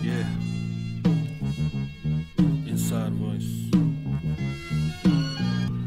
Yeah. Inside voice.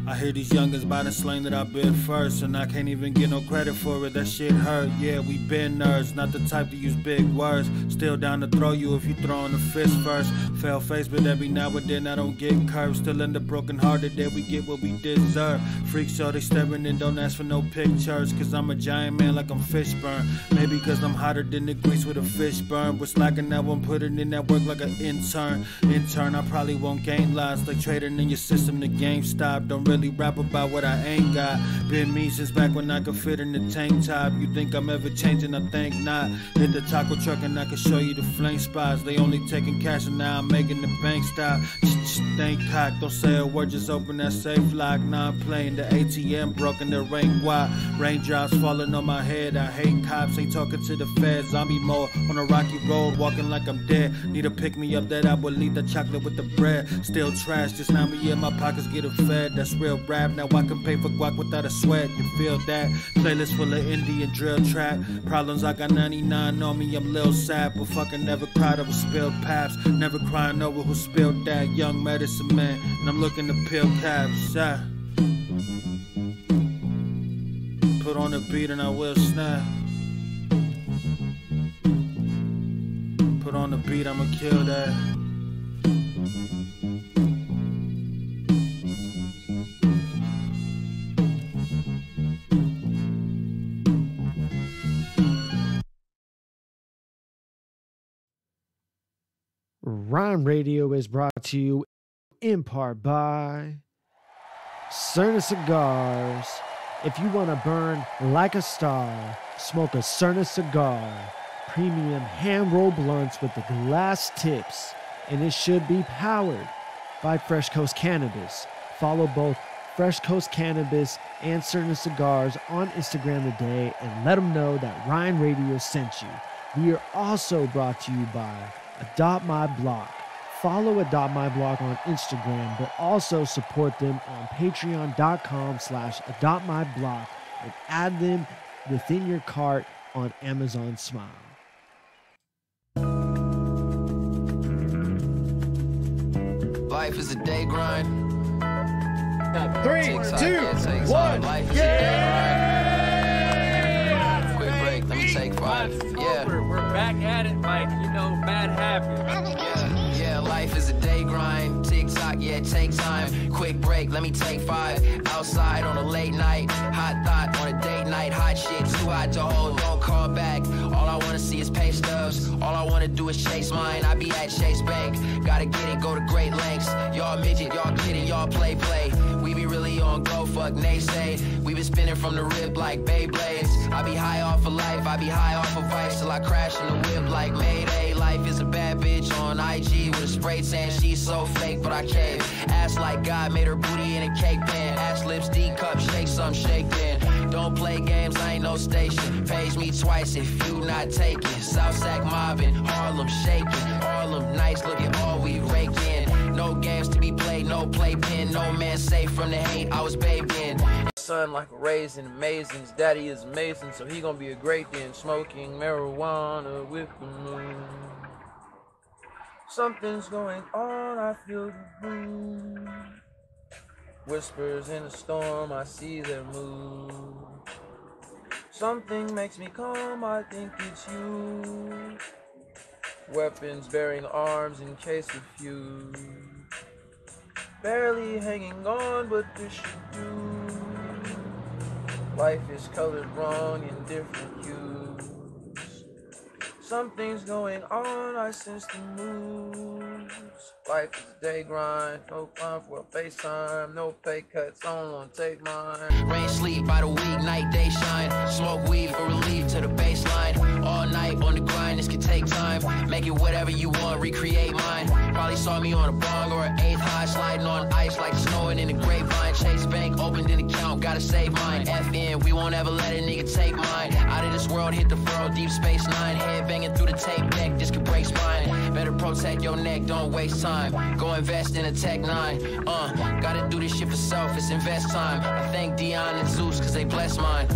I hear these youngins by the slang that I bid first, and I can't even get no credit for it. That shit hurt. Yeah, we been nerds, not the type to use big words. Still down to throw you if you throwing the fist first. Fail face, but every now and then I don't get curved. Still end up broken hearted, that we get what we deserve. Freaks show they staring and don't ask for no pictures, cause I'm a giant man like I'm Fishburne. Maybe cause I'm hotter than the grease with a fish burn. But slacking now, I'm putting in that work like an intern. In turn, I probably won't gain lives like trading in your system to GameStop. Don't really rap about what I ain't got. Been me since back when I could fit in the tank top. You think I'm ever changing? I think not. Hit the taco truck and I can show you the flame spots. They only taking cash and now I'm making the bank stop. Think cock, don't say a word, just open that safe lock. Now I'm playing the ATM broken, the rain wide. Raindrops falling on my head. I hate cops, ain't talking to the feds. Zombie mode on a rocky road, walking like I'm dead. Need to pick me up, that I will eat the chocolate with the bread. Still trash, just now me in my pockets getting fed. That's real rap, now I can pay for guac without a sweat. You feel that? Playlist full of Indian drill trap. Problems, I got 99 on me, I'm Lil Sad. But fucking never cried over spilled paps. Never crying over who spilled that. Young medicine man, and I'm looking to peel caps. Yeah. Put on the beat and I will snap. Put on the beat, I'ma kill that. Rhyme Radio is brought to you in part by Cerna Cigars. If you want to burn like a star, smoke a Cerna cigar. Premium hand-rolled blunts with the glass tips. And it should be powered by Fresh Coast Cannabis. Follow both Fresh Coast Cannabis and Cerna Cigars on Instagram today and let them know that Rhyme Radio sent you. We are also brought to you by Adopt My Block. Follow Adopt My Block on Instagram, but also support them on patreon.com/adoptmyblock and add them within your cart on Amazon Smile. Life is a day grind. 3, 2, 1, yeah! Quick break, let me take 5. Yeah. We're back at it like, bad habits. Yeah, life is a day grind. TikTok, yeah, take time. Quick break, let me take 5. Outside on a late night. Hot thought on a date night. Hot shit, too hot to hold, don't call back. All I wanna see is pay stubs. All I wanna do is chase mine. I be at Chase Bank. Gotta get it, go to great lengths. Y'all midget, y'all kidding, y'all play. We be really on go, fuck naysay. We been spinning from the rip like Beyblades. I be high off of life, I be high off of vice till I crash in the whip like Mayday. Life is a bad bitch on IG with a spray tan. She's so fake, but I cave. Ass like God made her booty in a cake pan. Ass lips, D cup, shake some, shake then. Don't play games, I ain't no station. Page me twice if you not taking. South Sac mobbing, Harlem shaking. Harlem nice, look at all we raking. No games to be played, no playpen. No man safe from the hate I was bathed in. Son like a raisin, amazing. His daddy is amazing, so he gonna be a great then. Smoking marijuana with the moon. Something's going on, I feel the moon. Whispers in a storm, I see their mood. Something makes me calm, I think it's you. Weapons bearing arms in case of fuse. Barely hanging on, but this should do. Life is colored wrong in different hues. Something's going on, I sense the moves. Life is a day grind, no time for a FaceTime. No pay cuts, I don't wanna take mine. Rain, sleep by the week, night, day shine. Smoke weed for relief to the baseline. All night on the grind, this could take time. Make it whatever you want, recreate mine. Probably saw me on a bong or an 8th high, sliding on ice like snowing in the grapevine. Chase Bank, opened an account, gotta save mine. FN, we won't ever let a nigga take mine. Out of this world, hit the furrow, Deep Space Nine. Head banging through the tape deck, this could break spine. Better protect your neck, don't waste time. Go invest in a Tech 9. Gotta do this shit for self, it's invest time. I thank Dion and Zeus, cause they bless mine.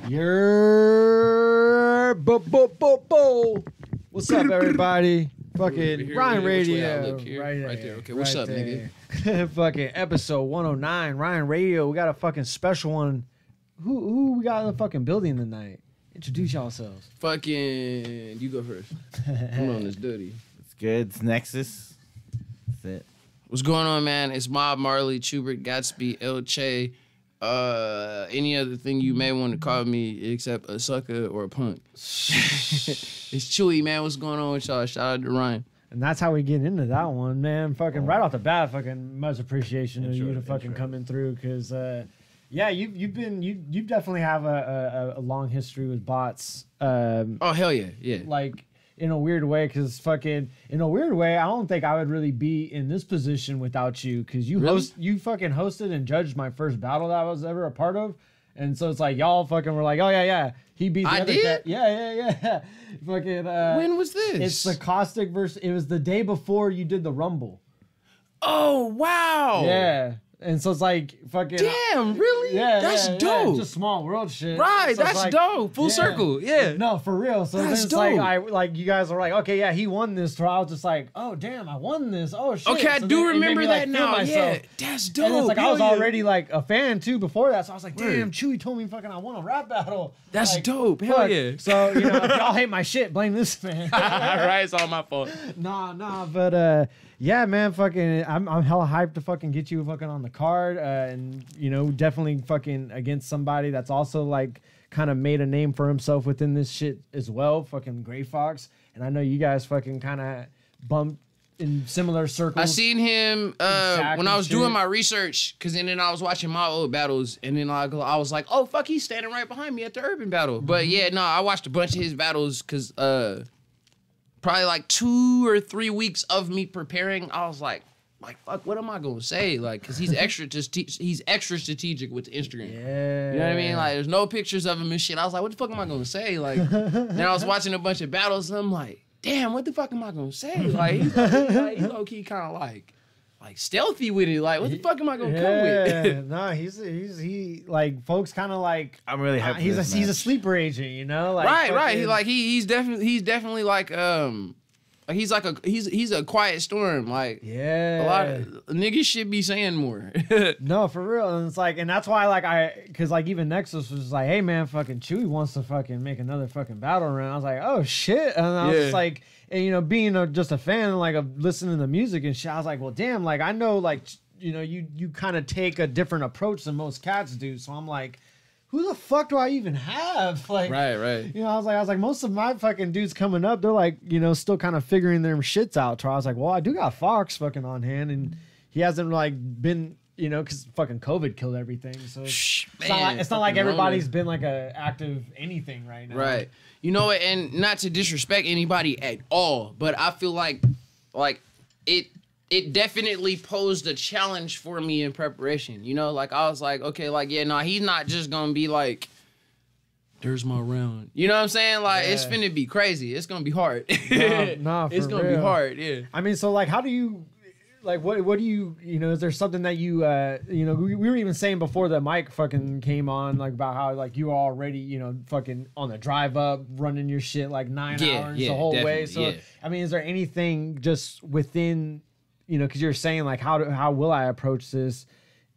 What's up, everybody? Fucking Here, Ryan which way I Radio. look here? Right there. Okay, right what's up, there. Fucking episode 109, Ryan Radio. We got a fucking special one. Who we got in the fucking building tonight? Introduce yourselves. Fucking, you go first. I'm on this duty. It's good. It's Nexus. That's it. What's going on, man? It's Mob, Marley, Chubert, Gatsby, El Che. Any other thing you may want to call me except a sucker or a punk. It's Chewy, man. What's going on with y'all? Shout out to Ryan. And that's how we get into that one, man. Fucking right off the bat, fucking much appreciation to you to fucking coming through, because yeah, you definitely have a long history with bots. Oh hell yeah, yeah. Like in a weird way, because fucking in a weird way, I don't think I would really be in this position without you, because you fucking hosted and judged my first battle that I was ever a part of, and so it's like y'all fucking were like, oh yeah, he beat the I other did? cat. Yeah. Fucking When was this? it's the Caustic versus. It was the day before you did the Rumble. Oh wow. Yeah. And so it's like fucking. Damn, really? That's dope. Just small world shit. Right, So it's that's dope. Full circle, yeah. No, for real. So then That's it's like dope. you guys are like, okay, yeah, he won this. So I was just like, oh damn, I won this. Oh shit. Okay, I So do then it made remember me, that like, feel now. myself. Yeah, that's dope. And it's like I Hell was yeah. already like a fan too before that, so I was like, damn, Word. Chewy told me fucking I won a rap battle. That's Like, dope. Hell fuck. yeah. So if y'all hate my shit, blame this man. Right, it's all my fault. Nah, but yeah, man, fucking, I'm hella hyped to fucking get you fucking on the card, and definitely fucking against somebody that's also like kind of made a name for himself within this shit as well, fucking Gray Fox, and I know you guys fucking kind of bumped in similar circles. I seen him Exact when I and was doing shit. my research, cause then I was watching my old battles, and then I was like, oh fuck, he's standing right behind me at the Urban battle. But yeah, no, I watched a bunch of his battles, cause probably like 2 or 3 weeks of me preparing, I was like fuck, what am I gonna say? Like, cause he's extra strategic with Instagram. Yeah. You know what I mean? Like, there's no pictures of him and shit. I was like, what the fuck am I gonna say? Like, then I was watching a bunch of battles, and I'm like, damn, what the fuck am I gonna say? Like, he's low key kind of like stealthy with it. Like, what the fuck am I gonna come with? No, he like folks kind of like. I'm really hyped. He's for a this he's a match. sleeper agent, Like, Right. fucking- He's definitely like he's a quiet storm. Like, Yeah. a lot of niggas should be saying more. No, for real. And it's like, and that's why, because even Nexus was like, hey man, fucking Chewy wants to fucking make another fucking battle round. I was like, oh shit. And I was Yeah. just like, and being just a fan, like, of listening to music and shit, I was like, well, damn, like, I know, like, you kind of take a different approach than most cats do. So I'm like, who the fuck do I even have? Like, right. I was like, most of my fucking dudes coming up, they're like, still kind of figuring their shits out. So I was like, well, I do got Fox fucking on hand, and he hasn't like been, because fucking COVID killed everything. So it's not like everybody's been like a active anything right now. Right. You know what? And not to disrespect anybody at all, but I feel like it definitely posed a challenge for me in preparation. Like, I was like, okay, like, yeah, no, he's not just gonna be like, there's my round. You know what I'm saying? Like, it's finna be crazy. It's gonna be hard. Nah, it's for gonna be real. hard, yeah. I mean, so like, how do you, like, what do you, is there something that you, we were even saying before the mic fucking came on, like, about how, like, you were already, fucking on the drive up, running your shit, like, 9 hours the whole way. definitely, So, yeah. I mean, is there anything just within, because you're saying, like, how will I approach this?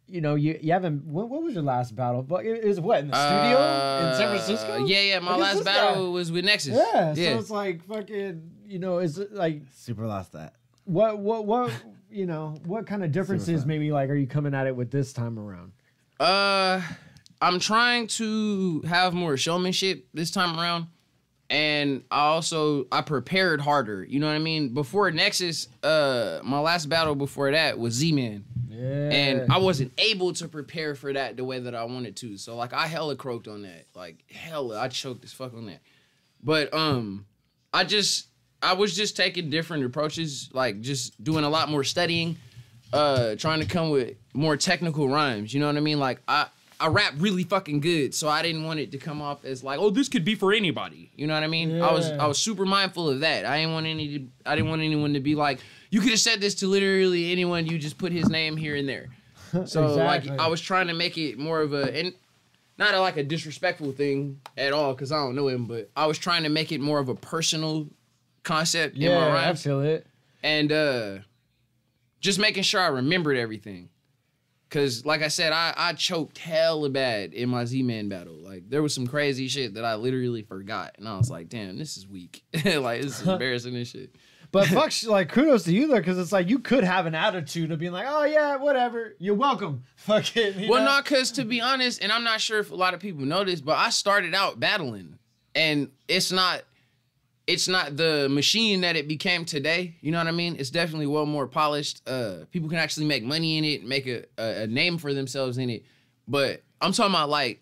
You haven't, what was your last battle? But it was what, in the studio in San Francisco? Yeah, my Against last this battle guy. was with Nexus. Yeah, so it's like, fucking, is it like, Super lost that. what what kind of differences fun. maybe like are you coming at it with this time around? I'm trying to have more showmanship this time around, and I prepared harder. You know what I mean? Before Nexus, my last battle before that was Z-Man. Yeah. And I wasn't able to prepare for that the way that I wanted to. So like, I hella croaked on that. Like, I choked as fuck on that. But I was just taking different approaches, like just doing a lot more studying, trying to come with more technical rhymes. You know what I mean? Like, I rap really fucking good, so I didn't want it to come off as like, oh, this could be for anybody. You know what I mean? Yeah. I was super mindful of that. I didn't want anyone to be like, you could have said this to literally anyone. You just put his name here and there. So Exactly. like, I was trying to make it more of a, and not like a disrespectful thing at all, because I don't know him, but I was trying to make it more of a personal concept in my Yeah, I rhymes. feel it. And just making sure I remembered everything. Cause like I said, I choked hella bad in my Z-Man battle. Like there was some crazy shit that I literally forgot. And I was like, damn, this is weak. Like this is embarrassing and shit. But fuck, like kudos to you though, because it's like you could have an attitude of being like, oh yeah, whatever, you're welcome. Fuck it. You Well, know? no, cause to be honest, and I'm not sure if a lot of people know this, but I started out battling. And it's not the machine that it became today. You know what I mean? It's definitely well more polished. People can actually make money in it, make a name for themselves in it. But I'm talking about like,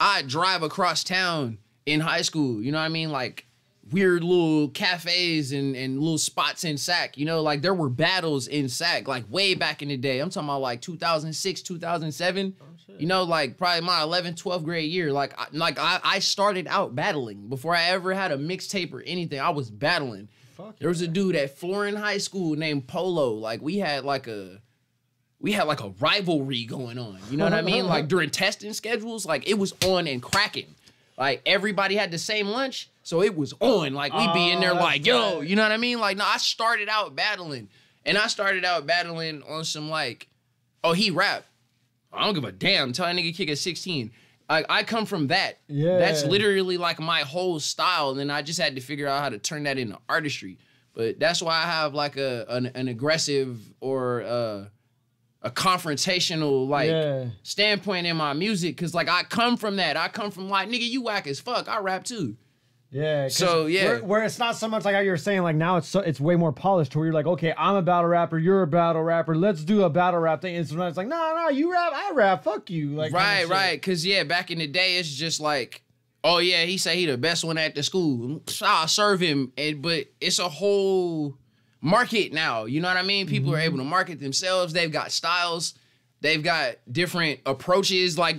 I drive across town in high school. You know what I mean? Like weird little cafes and little spots in Sac. You know, like there were battles in Sac like way back in the day. I'm talking about like 2006, 2007. You know, like probably my 11th, 12th grade year. Like I started out battling before I ever had a mixtape or anything. I was battling. Fuck There was a dude at Florin High School named Polo. Like we had like a rivalry going on. You know what I mean? Like during testing schedules, like it was on and cracking. Like everybody had the same lunch, so it was on. Like we'd be in there like, yo, you know what I mean? Like, no, I started out battling. And I started out battling on some like, oh, he rap. I don't give a damn. Tell that nigga kick at 16. I come from that. Yeah. That's literally like my whole style. And then I just had to figure out how to turn that into artistry. But that's why I have like an aggressive or a confrontational like standpoint in my music. Cause like I come from that. I come from like, nigga, you whack as fuck. I rap too. Yeah. 'cause So, yeah. where it's not so much like how you're saying, like now it's way more polished to where you're like, okay, I'm a battle rapper, you're a battle rapper, let's do a battle rap thing. It's like, no, you rap, I rap, fuck you. Like Right, right. Cause yeah, back in the day, it's just like, oh yeah, he say he the best one at the school. I'll serve him. But it's a whole market now. You know what I mean? People are able to market themselves. They've got styles. They've got different approaches. Like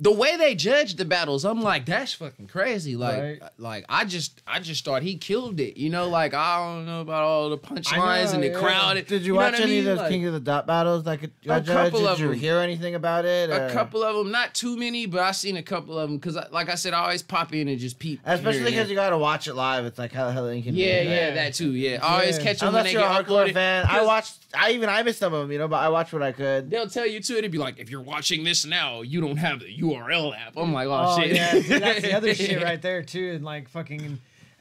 the way they judge the battles, I'm like, that's fucking crazy. Like, Right. I just thought he killed it. You know, like I don't know about all the punchlines and the crowd. Did you know watch what I any mean? of those Like, King of the Dot battles? Like, A couple of did you them. hear anything about it? A couple of them, not too many, but I seen a couple of them because, like I said, I always pop in and just peep. Especially here and because you there. gotta watch it live. It's like how the hell inconvenient. Yeah, that too. Yeah, I always Yeah. catch them when Unless they you're a get hardcore uploaded. fan, I missed some of them, you know, but I watched what I could. They'll tell you too. It'd be like, if you're watching this now, you don't have the URL app. I'm like, oh, Oh shit. yeah, see, that's the other shit right there too, and like fucking,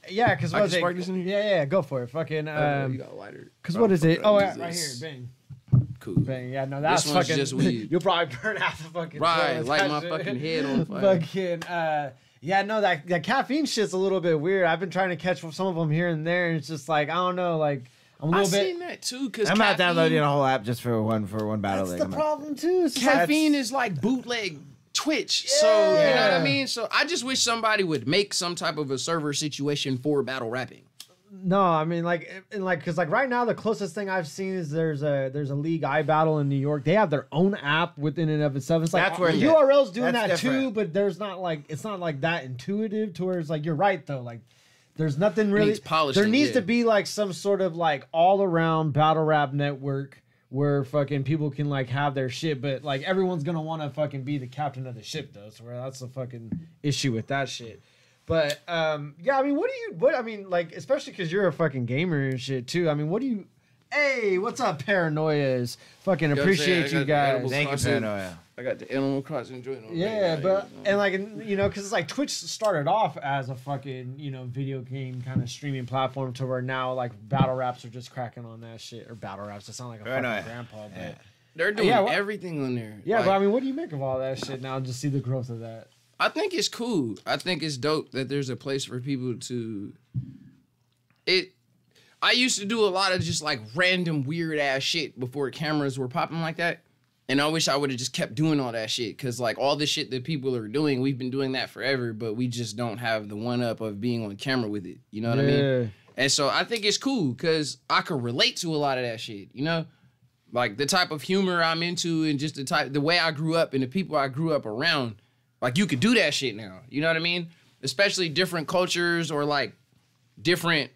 yeah, because I what is can it? spark this in here? Yeah, go for it, fucking. You got a lighter. Because what is it? Oh, Use yeah, right here, this. bang, Cool. bang. Yeah, no, that's This one's fucking. just weed. You'll probably burn out the fucking. Right, toilet, light that my shit. fucking head on fire. Fucking. Yeah, no, that caffeine shit's a little bit weird. I've been trying to catch some of them here and there, and it's just like I don't know, like I'm a I little bit. seen that too. Cause I'm not caffeine- downloading a whole app just for one battle. That's league. the I'm not- problem too. It's just like- Caffeine is like bootleg Twitch. So, you know what Yeah. I mean? So I just wish somebody would make some type of a server situation for battle rapping. No, I mean because right now the closest thing I've seen is there's a league I battle in New York. They have their own app within and of itself. It's like That's where it URL's doing That's that too, different. but there's not like it's not like that intuitive to where it's like you're right though. Like there's nothing really. needs polishing, There needs yeah. to be like some sort of like all around battle rap network where fucking people can like have their shit, but like everyone's gonna want to fucking be the captain of the ship though. So that's the fucking issue with that shit. But yeah, I mean, like, especially because you're a fucking gamer and shit too. I mean, hey, what's up, Paranoias? Fucking appreciate you guys. Thank you, Crossing. Paranoia. I got the Animal Crossing joint on. Yeah, right but now, and like you know, because it's like Twitch started off as a fucking video game kind of streaming platform to where now like battle raps are just cracking on that shit or battle raps. It sound like a Paranoia. fucking grandpa, but Yeah. They're doing Yeah, what- everything on there. yeah. Like, But I mean, what do you make of all that shit now? Just see the growth of that. I think it's cool. I think it's dope that there's a place for people to. I used to do a lot of just like random weird ass shit before cameras were popping like that. And I wish I would have just kept doing all that shit. Cause like all the shit that people are doing, we've been doing that forever, but we just don't have the one up of being on camera with it. You know what I mean? And so I think it's cool because I could relate to a lot of that shit, you know? Like the type of humor I'm into and just the way I grew up and the people I grew up around. Like you could do that shit now. You know what I mean? Especially different cultures or like different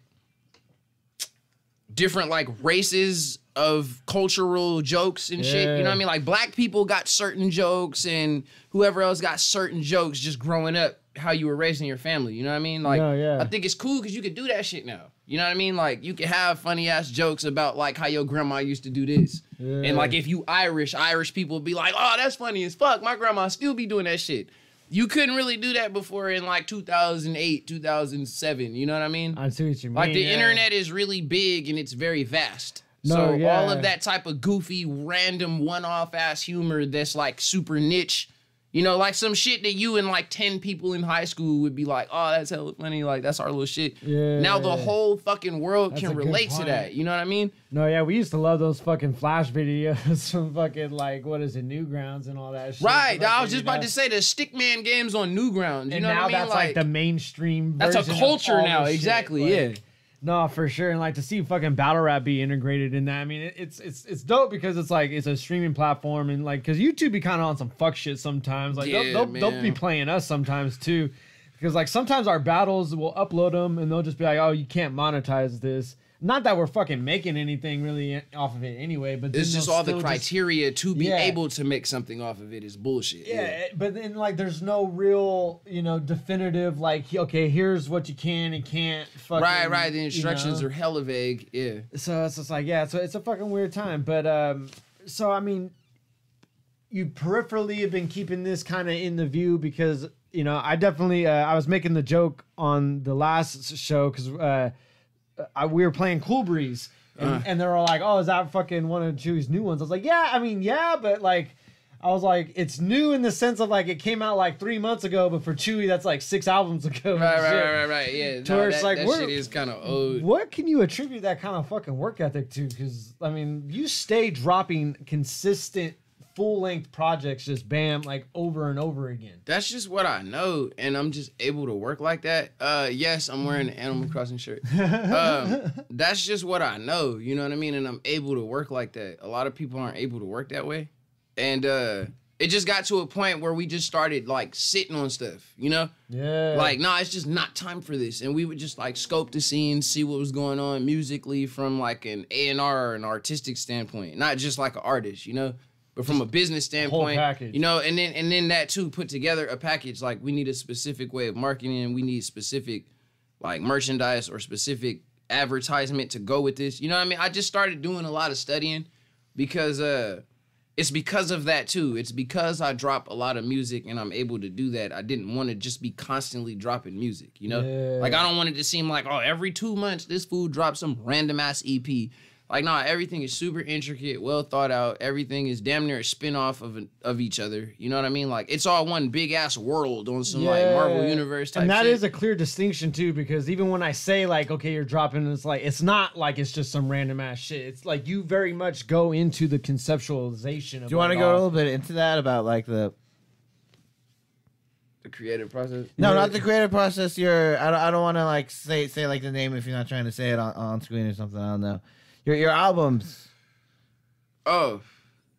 like races of cultural jokes and shit. You know what I mean? Like black people got certain jokes and whoever else got certain jokes just growing up, how you were raised in your family. You know what I mean? Like, I think it's cool because you could do that shit now. You know what I mean? Like you can have funny ass jokes about like how your grandma used to do this. And like if you Irish people be like, oh, that's funny as fuck. My grandma still be doing that shit. You couldn't really do that before in like 2008, 2007. You know what I mean? I see what you mean. Like the internet is really big and it's very vast. So all of that type of goofy, random, one-off ass humor that's like super niche, you know, like some shit that you and like 10 people in high school would be like, oh, that's hella funny. Like that's our little shit. Yeah. Now the whole fucking world can relate to that. You know what I mean? No, yeah, we used to love those fucking Flash videos from fucking like, what is it, Newgrounds and all that shit. Right. I was just about to say the Stickman games on Newgrounds. You know what I mean? Now that's like the mainstream version. That's a culture now. Exactly. Yeah. No, for sure. And like to see fucking battle rap be integrated in that. I mean, it's dope because it's like it's a streaming platform and like because YouTube be kind of on some fuck shit sometimes. Like they'll be playing us sometimes too, because like sometimes our battles will upload them and they'll just be like, oh, you can't monetize this. Not that we're fucking making anything really off of it anyway, but it's just all the criteria to be able to make something off of it is bullshit. Yeah, but then like there's no real, you know, definitive like, okay, here's what you can and can't fucking. Right. The instructions are hella vague. Yeah. So it's just like, so it's a fucking weird time. But so I mean, you peripherally have been keeping this kind of in the view because, you know, I definitely I was making the joke on the last show because we were playing Cool Breeze and they were all like, oh, is that fucking one of Chewy's new ones? I was like, yeah, I mean, yeah, but like, I was like, it's new in the sense of like, it came out like 3 months ago, but for Chewy, that's like 6 albums ago. Right. Yeah. No, that shit is kind of old. What can you attribute that kind of fucking work ethic to? Because, I mean, you stay dropping consistent full-length projects just bam like over and over again. That's just what I know, and I'm just able to work like that. Yes, I'm wearing an Animal Crossing shirt. That's just what I know, you know what I mean? And I'm able to work like that. A lot of people aren't able to work that way. And it just got to a point where we just started like sitting on stuff, you know? Yeah. Like, nah, it's just not time for this. And we would just like scope the scene, see what was going on musically from like an A&R or an artistic standpoint, not just like an artist, you know? But from a business standpoint, you know, and then that too, put together a package. Like we need a specific way of marketing. We need specific like merchandise or specific advertisement to go with this. You know what I mean? I just started doing a lot of studying because it's because of that too. It's because I drop a lot of music and I'm able to do that. I didn't want to just be constantly dropping music, you know? Yeah. Like I don't want it to seem like, oh, every 2 months this fool drops some random ass EP. Like, nah, everything is super intricate, well thought out. Everything is damn near a spin-off of each other. You know what I mean? Like, it's all one big-ass world on some, like, Marvel Universe type shit. And that is a clear distinction, too, because even when I say, like, okay, you're dropping, it's like, it's not like it's just some random-ass shit. It's like you very much go into the conceptualization of it. Do you want to go a little bit into that about, like, the creative process? No, not the creative process. I don't want to, like, say, like, the name if you're not trying to say it on screen or something. I don't know. Your albums. Oh,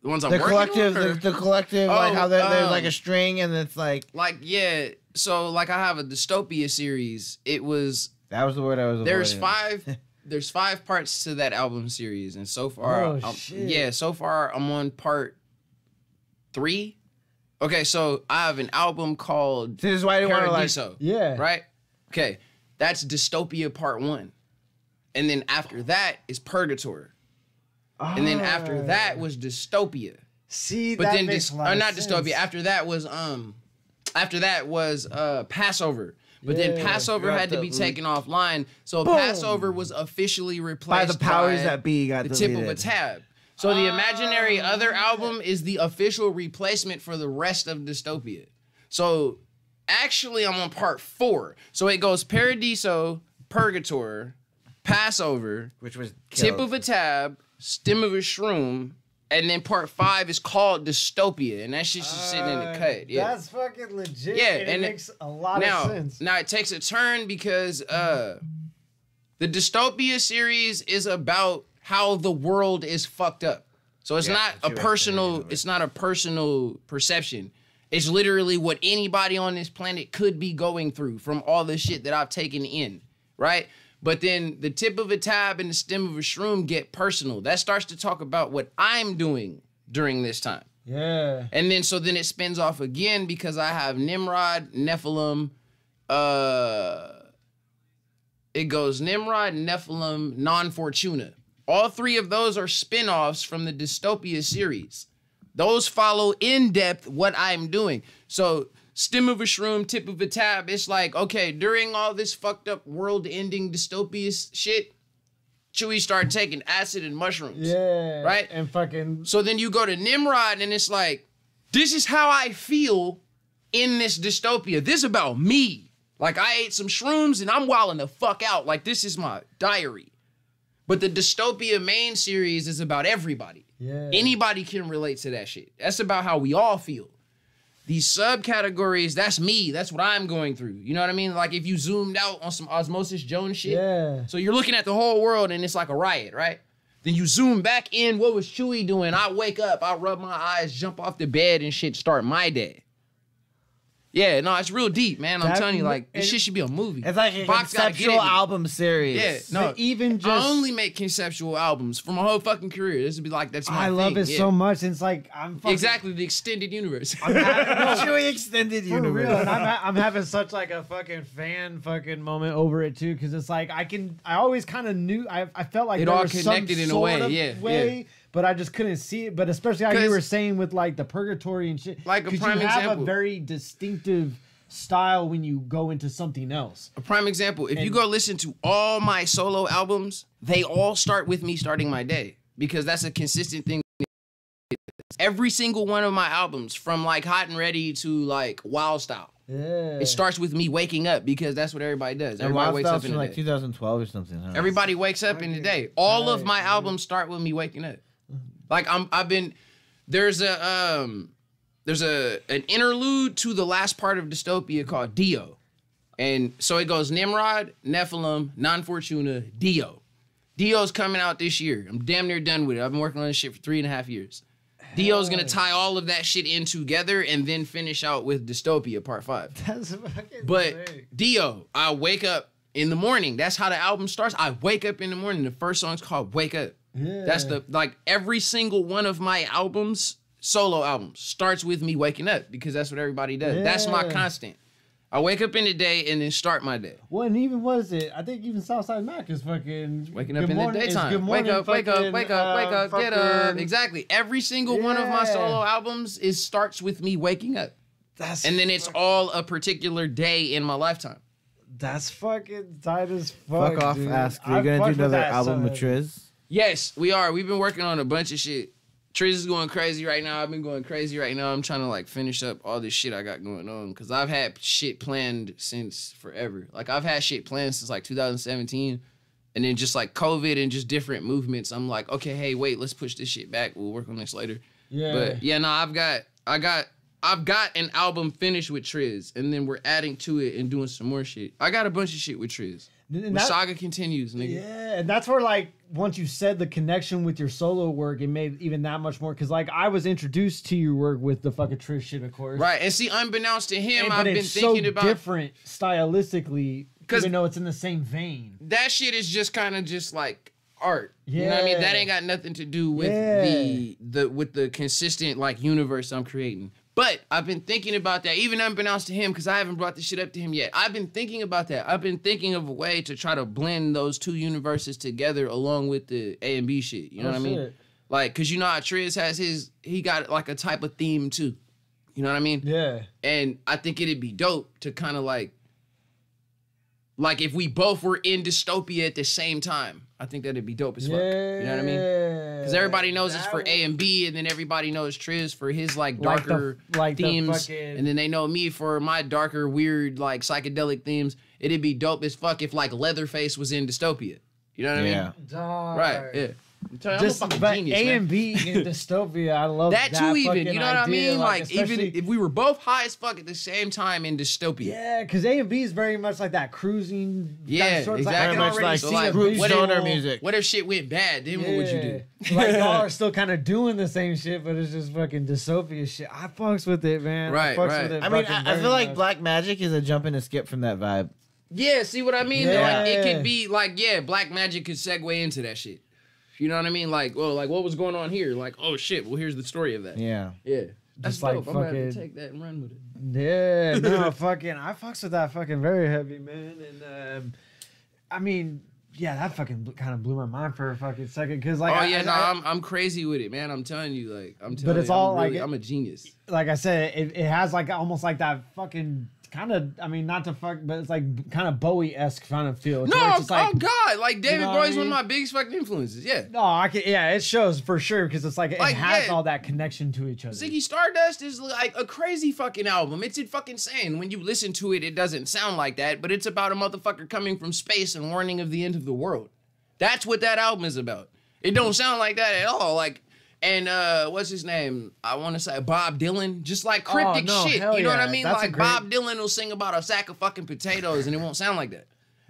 the ones I'm working collective, on? The collective, like how there's like a string and it's like... Like, yeah, so like I have a Dystopia series. That was the word I was avoiding. There's 5 parts to that album series, and so far... so far I'm on part 3. Okay, so I have an album called this is why I didn't want to like... Right? Okay, that's Dystopia part 1. And then after that is Purgatory. And then after that was Dystopia. See, but that then makes a lot of not sense. Dystopia. After that was Passover. But then Passover had to be taken offline. So boom. Passover was officially replaced by the powers that be. Got the tip of a tab. So the imaginary other album is the official replacement for the rest of Dystopia. So actually I'm on part 4. So it goes Paradiso, Purgatory, Passover, which was Tip of a Tab, Stem of a Shroom, and then part 5 is called Dystopia, and that shit's just sitting in the cut. Yeah, that's fucking legit. Yeah, and it makes a lot of sense. Now it takes a turn because the Dystopia series is about how the world is fucked up. So it's not a personal. It's not a personal perception. It's literally what anybody on this planet could be going through from all the shit that I've taken in, right? But then the tip of a tab and the stem of a shroom get personal. That starts to talk about what I'm doing during this time. Yeah. And then so then it spins off again because I have Nimrod, Nephilim, it goes Nimrod, Nephilim, Non Fortuna. All three of those are spin-offs from the Dystopia series. Those follow in depth what I'm doing. So stem of a shroom, tip of a tab, it's like, okay, during all this fucked up world-ending dystopia shit, Chewie started taking acid and mushrooms. Yeah. Right? And fucking. So then you go to Nimrod and it's like, this is how I feel in this dystopia. This is about me. Like I ate some shrooms and I'm wilding the fuck out. Like this is my diary. But the Dystopia main series is about everybody. Yeah. Anybody can relate to that shit. That's about how we all feel. These subcategories, that's me. That's what I'm going through. You know what I mean? Like if you zoomed out on some Osmosis Jones shit. Yeah. So you're looking at the whole world and it's like a riot, right? Then you zoom back in, what was Chewie doing? I wake up, I rub my eyes, jump off the bed and shit, start my day. Yeah, no, it's real deep, man. I'm telling you, like, this shit should be a movie. It's like a Fox gotta get conceptual in it. album series. Yeah, no, But even just. I only make conceptual albums for my whole fucking career. This would be like, that's my I thing. love it yeah. so much. It's like I'm fucking. Exactly, the extended universe. Chewie Extended For Universe. real, and I'm having such like a fucking fan fucking moment over it too, because it's like I always kind of knew I felt like It there all was connected some in a sort way, of yeah, way, but I just couldn't see it. But especially how you 'Cause- were saying with like the purgatory and shit, Like a 'cause prime you have example. a very distinctive style when you go into something else. A prime example, if you And- go listen to all my solo albums, they all start with me starting my day because that's a consistent thing. Every single one of my albums, from like Hot and Ready to like Wild Style, Yeah, it starts with me waking up because that's what everybody does. And Everybody Wild wakes Styles up in from the like day. 2012 or something. Huh? Everybody wakes up in the day. All of my Right, albums start with me waking up. Like there's an interlude to the last part of Dystopia called Dio. And so it goes Nimrod, Nephilim, Non Fortuna, Dio. Dio's coming out this year. I'm damn near done with it. I've been working on this shit for 3.5 years. Dio's gonna tie all of that shit in together and then finish out with Dystopia Part 5. that's fucking But sick. Dio, I wake up in the morning. That's how the album starts. I wake up in the morning. The first song's called Wake Up. Yeah. That's every single one of my albums, solo albums, starts with me waking up because that's what everybody does. That's my Yeah. constant. I wake up in the day and then start my day. Well, and even was it? I think even Southside Mac is fucking Waking up Good in the Morning- is daytime. Good Wake Morning up, wake up, fucking, wake up, wake up, get up. fucking- Exactly. Every single one of my Yeah. solo albums starts with me waking up. That's And then it's all a particular day in my lifetime. That's fucking tight as fuck. Fuck off, dude. ask. I You're gonna fuck do with another that album with son. Triz? Yes, we are. We've been working on a bunch of shit. Triz is going crazy right now. I've been going crazy right now. I'm trying to like finish up all this shit I got going on because I've had shit planned since forever. Like I've had shit planned since like 2017, and then just like COVID and just different movements. I'm like, okay, hey, wait, let's push this shit back. We'll work on this later. Yeah. But yeah, no, I've got an album finished with Triz, and then we're adding to it and doing some more shit. I got a bunch of shit with Triz. And The that- saga continues, nigga. Yeah, and that's where like once you said the connection with your solo work, it made even that much more. Because like I was introduced to your work with the fucking Trish shit, of course. Right, and see, unbeknownst to him, And, I've but been it's thinking so about different stylistically, 'Cause- even though it's in the same vein. that shit is just kind of just like art. You know what I mean? That Yeah. ain't got nothing to do with Yeah. the consistent like universe I'm creating. But I've been thinking about that, even unbeknownst to him, because I haven't brought this shit up to him yet. I've been thinking about that. I've been thinking of a way to try to blend those two universes together along with the A and B shit. You know what I mean? shit. Like, cause you know how Triz has he got like a type of theme too. You know what I mean? Yeah. And I think it'd be dope to kind of like if we both were in dystopia at the same time. I think that'd be dope as fuck. You know what I mean? Because everybody knows it's for A and B, and then everybody knows Triz for his like Like the- darker like the themes, fucking- and then they know me for my darker, weird, like psychedelic themes. It'd be dope as fuck if like Leatherface was in dystopia. You know what I Yeah. mean? Right. Yeah. I'm telling you, I'm a fucking but genius, A man. and B in dystopia, I love That that too, even. fucking You know what I idea, mean? Like even especially- if we were both high as fuck at the same time in dystopia. Yeah, because A and B is very much like that cruising. Yeah, that sort of- exactly. I can Very much already like see like a group visual- stoner music. What if shit went bad? Then what would you do? Yeah. Like y'all are still kind of doing the same shit, but it's just fucking dystopia shit. I fucks with it, man. Right, I fucks right. with it I mean, fucking I very feel like much. Black Magic is a jump and a skip from that vibe. Yeah, see what I mean? Yeah. Like, it could be like, yeah, Black Magic could segue into that shit. You know what I mean? Like, well, like what was going on here? Like, oh shit, well here's the story of that. Yeah. Yeah. That's Just like dope. I'm gonna have fucking- to take that and run with it. Yeah, no, fucking, I fucks with that fucking very heavy, man. And I mean, yeah, that fucking kind of blew my mind for a fucking second, cause like, I'm crazy with it, man. I'm telling you, like, I'm telling you, it's all I'm like- I'm a genius. like I said, it has like almost like that fucking kind of, I mean, not to fuck, but it's like kind of Bowie-esque kind of feel. No, It's just like, oh god, like David know what I Bowie's one of mean? my biggest fucking influences. Yeah. no, I can, yeah, it shows for sure because it's like it Like, has yeah. all that connection to each other. Ziggy Stardust is like a crazy fucking album. It's fucking insane. When you listen to it, it doesn't sound like that, but it's about a motherfucker coming from space and warning of the end of the world. That's what that album is about. It don't sound like that at all. Like, and what's his name? I want to say Bob Dylan. Just like cryptic no, shit. hell You know what I yeah. mean? That's a Like great- Bob Dylan will sing about a sack of fucking potatoes and it won't sound like that.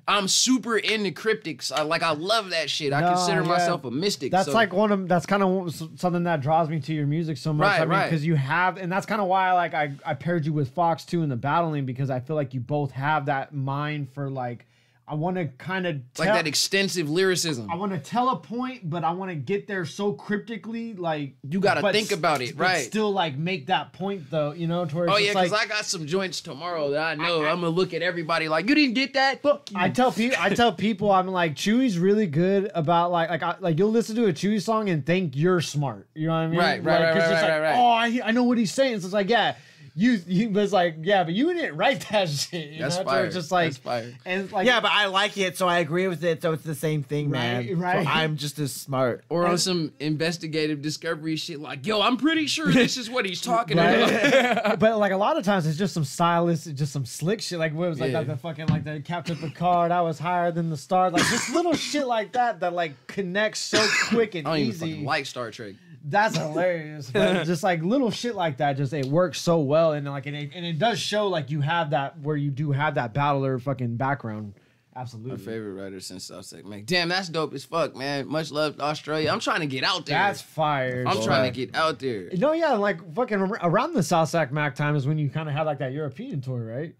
I'm super into cryptics. I love that shit. I No, consider yeah. myself a mystic. That's so- like that's kind of something that draws me to your music so much. Right, I mean, right. because you have, and that's kind of why I paired you with Fox too in the battling, because I feel like you both have that mind for like, I want to kind of like that extensive lyricism. I want to tell a point, but I want to get there so cryptically, like You gotta but think about it, but right. Still, like make that point though, you know. To where it's Oh just yeah, because like, I got some joints tomorrow that I know I'm gonna look at everybody like, you didn't get that? Fuck you. I tell people, I'm like, Chewy's really good about like you'll listen to a Chewy song and think you're smart. You know what I mean? Right, Like, 'cause it's like, right. oh, I know what he's saying. So it's like, yeah, you but it's like, yeah, but you didn't write that shit. You That's know? So fire. it's just like, That's fire. and it's like, Yeah, but I like it, so I agree with it. So it's the same thing, man. Right, right. So I'm just as smart. Or on some investigative discovery shit like, yo, I'm pretty sure this is what he's talking about. Right? But like a lot of times it's just some stylist, just some slick shit. Like what was like Yeah. the fucking like the Captain Picard, I was higher than the stars. Like just little shit like that like connects so quick and I don't even easy. fucking like Star Trek. That's hilarious. But just like little shit like that, just it works so well, and like and it does show like you have that where you do have that battler fucking background. Absolutely. My favorite writer since Southside Mac. Damn, that's dope as fuck, man. Much love to Australia. I'm trying to get out there. That's fire. I'm boy. trying to get out there. No, yeah, like fucking around the South Sac Mac time is when you kind of had like that European tour, right?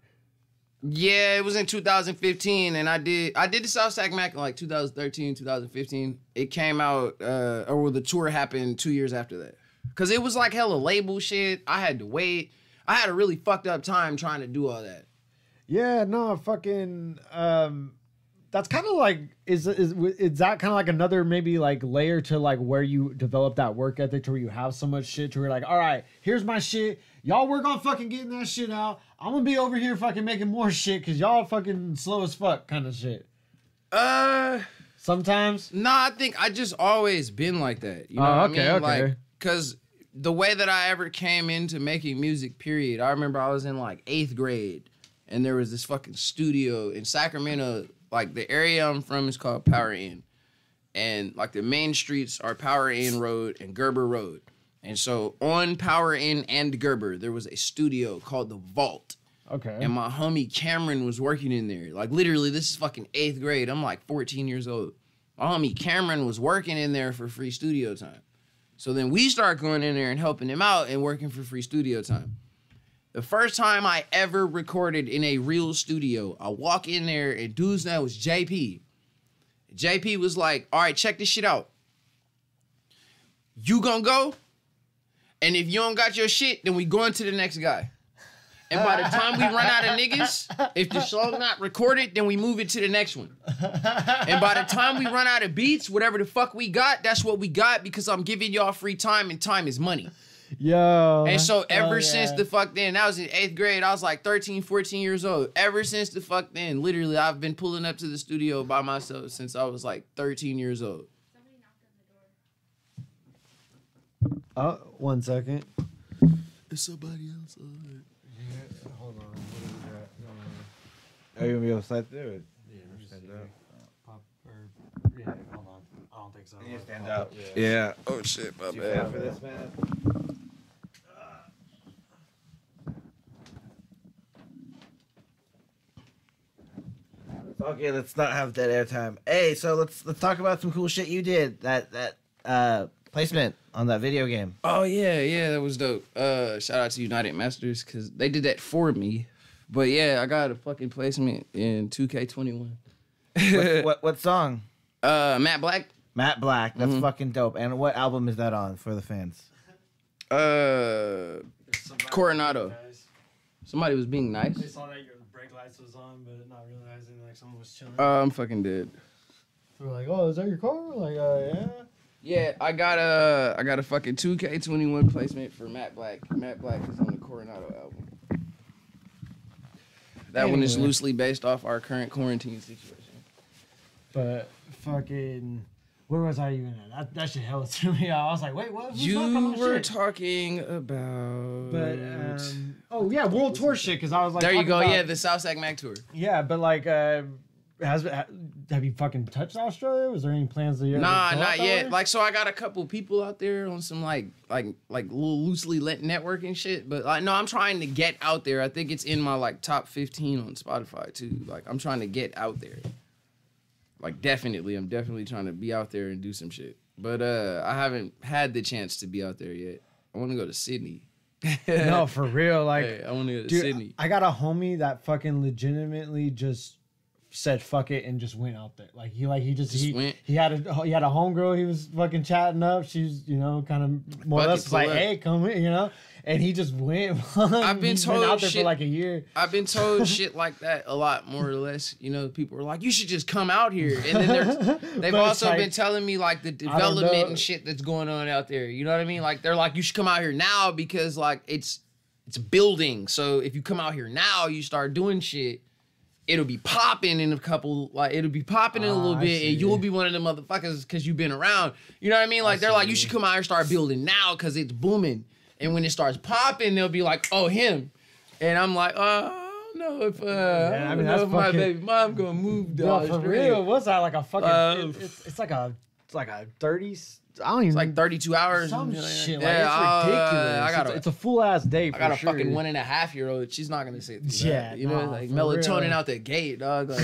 Yeah, it was in 2015, and I did the South Sac Mac in like 2013, 2015. It came out, or the tour happened 2 years after that. Cause it was like hella label shit. I had to wait. I had a really fucked up time trying to do all that. Yeah, no, fucking. That's kind of like is that kind of like another maybe like layer to like where you develop that work ethic to where you have so much shit to where like, all right, here's my shit. Y'all work on fucking getting that shit out. I'm gonna be over here fucking making more shit because y'all fucking slow as fuck kind of shit. Sometimes. Nah, I think I just always been like that. You know Oh, what okay, I mean? okay. Like, cause the way that I ever came into making music, period, I remember I was in like 8th grade and there was this fucking studio in Sacramento. Like the area I'm from is called Power Inn. And like the main streets are Power Inn Road and Gerber Road. And so on Power Inn and Gerber, there was a studio called The Vault. Okay. And my homie Cameron was working in there. Like literally, this is fucking 8th grade. I'm like 14 years old. My homie Cameron was working in there for free studio time. So then we start going in there and helping him out and working for free studio time. The first time I ever recorded in a real studio, I walk in there and dude's name was JP. JP was like, all right, check this shit out. You gonna go? And if you don't got your shit, then we going to the next guy. And by the time we run out of niggas, if the song not recorded, then we move it to the next one. And by the time we run out of beats, whatever the fuck we got, that's what we got because I'm giving y'all free time and time is money. Yo. And so ever yeah. since the fuck then, that was in 8th grade, I was like 13, 14 years old. Ever since the fuck then, literally, I've been pulling up to the studio by myself since I was like 13 years old. Oh, 1 second. It's somebody else. Hold on. What is that? Are you gonna be able to slide through it? Pop or yeah, hold on. I don't think so. You stand out. Yeah. Oh shit, my You stand for this, man. Okay, let's not have dead air time. Hey, so let's talk about some cool shit you did. That placement on that video game. Oh yeah, that was dope. Shout out to United Masters because they did that for me. But yeah, I got a fucking placement in 2K21. What song? Matt Black. Matt Black. That's fucking dope. And what album is that on for the fans? Coronado. Somebody was being nice. They saw that your brake lights was on, but not realizing like someone was chilling. I'm fucking dead. They were like, "Oh, is that your car?" Like, yeah. Yeah, I got a fucking 2K21 placement for Matt Black. Matt Black is on the Coronado album. That one is Anyway. loosely based off our current quarantine situation. But fucking, where was I even at? That shit hella threw me out. I was like, wait, what? Who's You talking about were shit? talking about. But oh yeah, world tour shit. Because I was like, there you talking go. about- Yeah, the Southside Mac tour. Yeah, but like, have you fucking touched Australia? Was there any plans to? Nah, go out not that yet. way? Like, so I got a couple people out there on some like little loosely lit networking shit. But like, no, I'm trying to get out there. I think it's in my like top 15 on Spotify too. Like, I'm trying to get out there. Like, I'm definitely trying to be out there and do some shit. But I haven't had the chance to be out there yet. I want to go to Sydney. No, for real. Like, Hey, I want to go to dude, Sydney. I got a homie that fucking legitimately just said fuck it and just went out there. Like he went? he had a homegirl he was fucking chatting up. She's kind of more or Fuck less it, was like, pull up. hey, come in, and he just went. I've been He's told out there shit- for like a year. I've been told shit like that a lot, more or less. You know, people are like, you should just come out here. And then they've But it's also like, been telling me like the know. development and shit that's going on out there. You know what I mean? Like, they're like, you should come out here now because like it's building. So if you come out here now, you start doing shit, it'll be popping in a couple, like it'll be popping in a little I bit, and see. you'll be one of the motherfuckers because you've been around. You know what I mean? Like, they're like, you should come out here, start building now because it's booming. And when it starts popping, they'll be like, oh, him. And I'm like, I don't know if I mean, know that's if my fucking- baby mom gonna move to No, for Australia. real. What's that like a fucking? It's like a 30. I don't even. It's like 32 hours. some and shit. Like, yeah, it's ridiculous. I got it's a full ass day. I got a for sure. fucking 1.5-year-old. She's not gonna sit through Yeah, that. You know, nah, like for melatonin real. out the gate, dog. Like,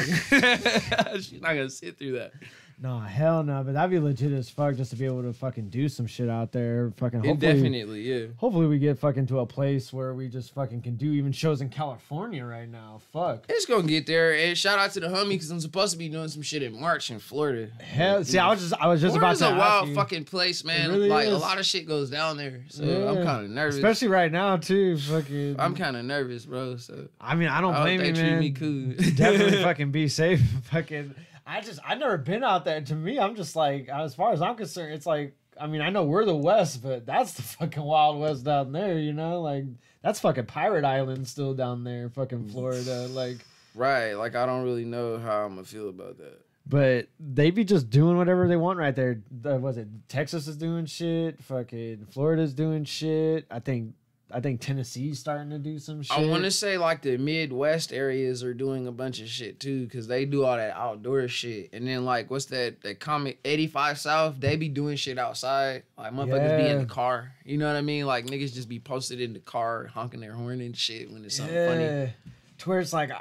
she's not gonna sit through that. No, hell no. But that'd be legit as fuck just to be able to fucking do some shit out there. Fucking hopefully, Indefinitely, yeah. hopefully we get fucking to a place where we just fucking can do even shows in California right now. Fuck. It's gonna get there. And shout out to the homie because I'm supposed to be doing some shit in March in Florida. Hell, see, I was just about Florida's to a ask wild you. fucking place, man. really Like a is. lot of shit goes down there, so Yeah. I'm kind of nervous. Especially right now too. Fucking. I'm kind of nervous, bro. So I mean, I don't I hope blame they you, treat man. me cool. Definitely fucking be safe. Fucking. I've never been out there. To me, I'm just like, as far as I'm concerned, it's like, I mean, I know we're the West, but that's the fucking Wild West down there, like that's fucking Pirate Island still down there, fucking Florida, like. Right, like I don't really know how I'm gonna feel about that. But they be just doing whatever they want right there. Was it Texas is doing shit? Fucking Florida's doing shit. I think Tennessee's starting to do some shit. I want to say like the Midwest areas are doing a bunch of shit too, cause they do all that outdoor shit. And then like, what's that comic 85 South? They be doing shit outside. Like motherfuckers be in Yeah. the car. You know what I mean? Like niggas just be posted in the car honking their horn and shit when it's something funny. To where it's like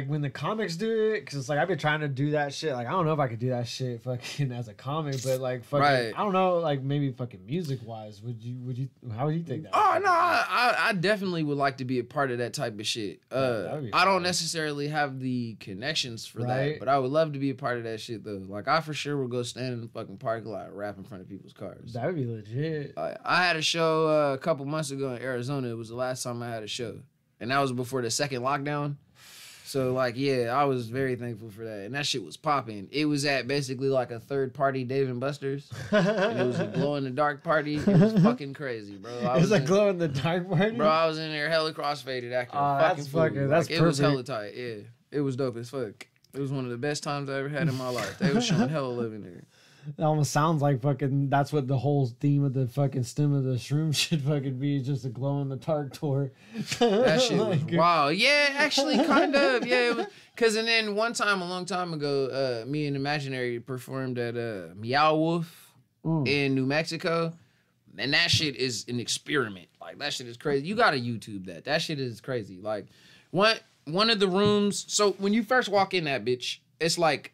when the comics do it, because it's like I've been trying to do that shit. Like I don't know if I could do that shit fucking as a comic, but like fucking Right. I don't know, like maybe fucking music wise, would you how would you think that? Oh no, I definitely would like to be a part of that type of shit. that would be I don't fun. necessarily have the connections for Right. that, but I would love to be a part of that shit though. Like I for sure would go stand in the fucking parking lot and rap in front of people's cars. That would be legit. I had a show a couple months ago in Arizona. It was the last time I had a show, and that was before the second lockdown. So like, yeah, I was very thankful for that, and that shit was popping. It was at basically like a third party Dave and Buster's, and it was a glow in the dark party. It was fucking crazy, bro. It's a glow in the dark party. Bro, I was in there hella crossfaded acting. Oh, fucking that's fool. fucking- that's It was perfect. hella tight. Yeah, it was dope as fuck. It was one of the best times I ever had in my life. They was showing hella love in there. It almost sounds like fucking that's what the whole theme of the fucking stem of the shroom should fucking be, just a glow in the dark tour. That shit was Like, wild. Yeah, actually, kind of. Yeah, it was. Cause and then one time, a long time ago, me and Imaginary performed at Meow Wolf in New Mexico, and that shit is an experiment. Like that shit is crazy. You gotta YouTube that. That shit is crazy. Like one of the rooms. So when you first walk in that bitch, it's like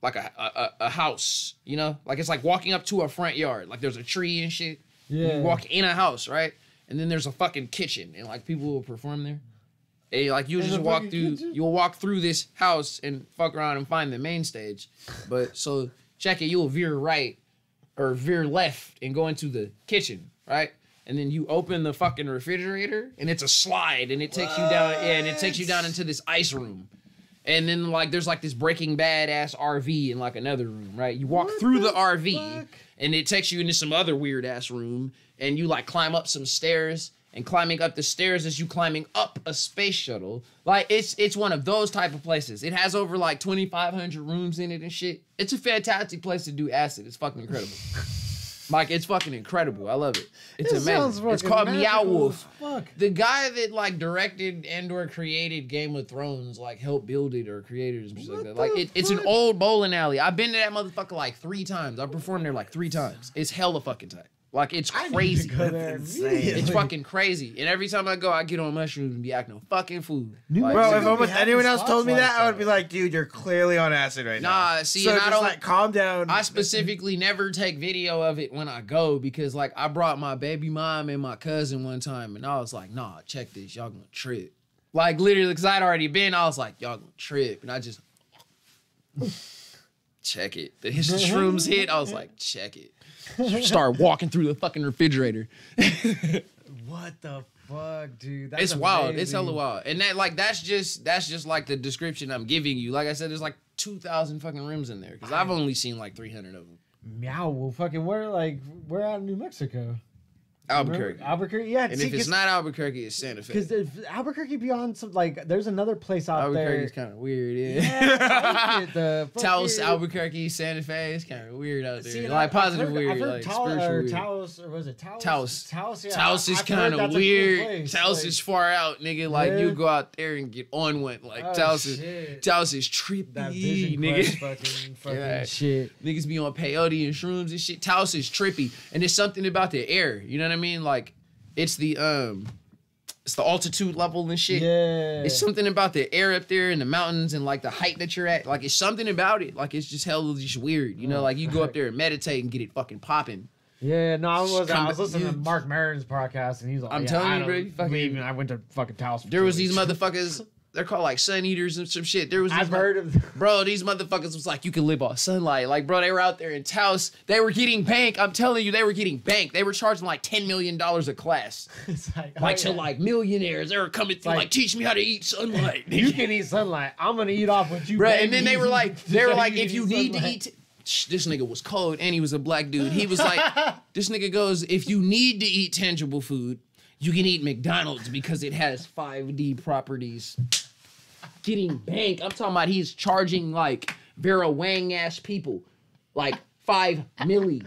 a house, you know? Like it's like walking up to a front yard. Like there's a tree and shit. Yeah. You walk in a house, right? And then there's a fucking kitchen and like people will perform there. And like you'll In just the walk fucking through, kitchen? you'll walk through this house and fuck around and find the main stage. But so check it, you'll veer right or veer left and go into the kitchen, right? And then you open the fucking refrigerator and it's a slide and it takes you down, and it takes you down into this ice room. And then like there's like this Breaking Bad ass RV in like another room, right? You walk through the RV and it takes you into some other weird ass room, and you like climb up some stairs. And climbing up the stairs as you climbing up a space shuttle. Like, it's one of those type of places. It has over, like, 2,500 rooms in it and shit. It's a fantastic place to do acid. It's fucking incredible. Like, it's fucking incredible. I love it. It's amazing. It's called Meow Wolf. The guy that, like, directed and or created Game of Thrones, like, helped build it or created it and shit like that. Like, it's an old bowling alley. I've been to that motherfucker, like, 3 times. I've performed there, like, 3 times. It's hella fucking tight. Like, it's crazy. It's fucking crazy. And every time I go, I get on mushrooms and be acting a fucking fool. Like, Bro, if almost anyone else told me that, I would be like, dude, you're clearly on acid right now. nah, see, So and I just don't like calm down. I specifically never take video of it when I go because, like, I brought my baby mom and my cousin one time, and I was like, nah, check this. Y'all gonna trip. Like, literally, because I'd already been, I was like, y'all gonna trip. And I just, check it. The shrooms hit, I was like, check it. Start walking through the fucking refrigerator. What the fuck, dude? That's It's wild. amazing. It's hella wild. And that, like, that's just like the description I'm giving you. Like I said, there's like 2,000 fucking rooms in there because I've only seen like 300 of them. Meow. Well, fucking, we're out in New Mexico. Albuquerque. Albuquerque, yeah. And if it's not Albuquerque, it's Santa Fe. because Albuquerque beyond some like, there's another place out Albuquerque's there. kind of weird, yeah. Yeah, I like it, the Taos, fucking- Albuquerque, Santa Fe, it's kind of weird out there. See, and like I've positive heard- weird, I've heard like Taos, spiritual or weird. Taos, or was it Taos? Taos. Taos, yeah. Taos is I've heard kind of that's a cool weird. place, Taos like- is far out, nigga. Like Yeah. you go out there and get on one. Like Oh, Taos shit. is trippy, That Vision nigga. Quest fucking Yeah. shit. Niggas be on peyote and shrooms and shit. Taos is trippy, and it's something about the air. You know what I mean? Like it's the altitude level and shit. Yeah. It's something about the air up there in the mountains and like the height that you're at. Like it's something about it. Like it's just hella just weird. You know, like you go up there and meditate and get it fucking popping. Yeah, no, I was Come- listening to you- Mark Maron's podcast, and he's like, I'm yeah, telling I you, bro, don't you fucking- believe in- I went to fucking Taos. For There 2 was these weeks. motherfuckers. They're called like sun eaters and some shit. There was these I've heard of. Bro, these motherfuckers was like, you can live off sunlight. Like, bro, they were out there in Taos. They were getting bank. I'm telling you, they were getting bank. They were charging like $10 million a class. It's like, Like oh, to yeah. like millionaires. They were coming through, like- like, teach me how to eat sunlight. You can eat sunlight. I'm gonna eat off what you. Bro, pay and then me they were like, so you if you need to sunlight. eat. This nigga was cold and he was a black dude. He was like, this nigga goes, if you need to eat tangible food, you can eat McDonald's because it has 5D properties. Getting bank. I'm talking about he's charging like Vera Wang ass people like 5 milli.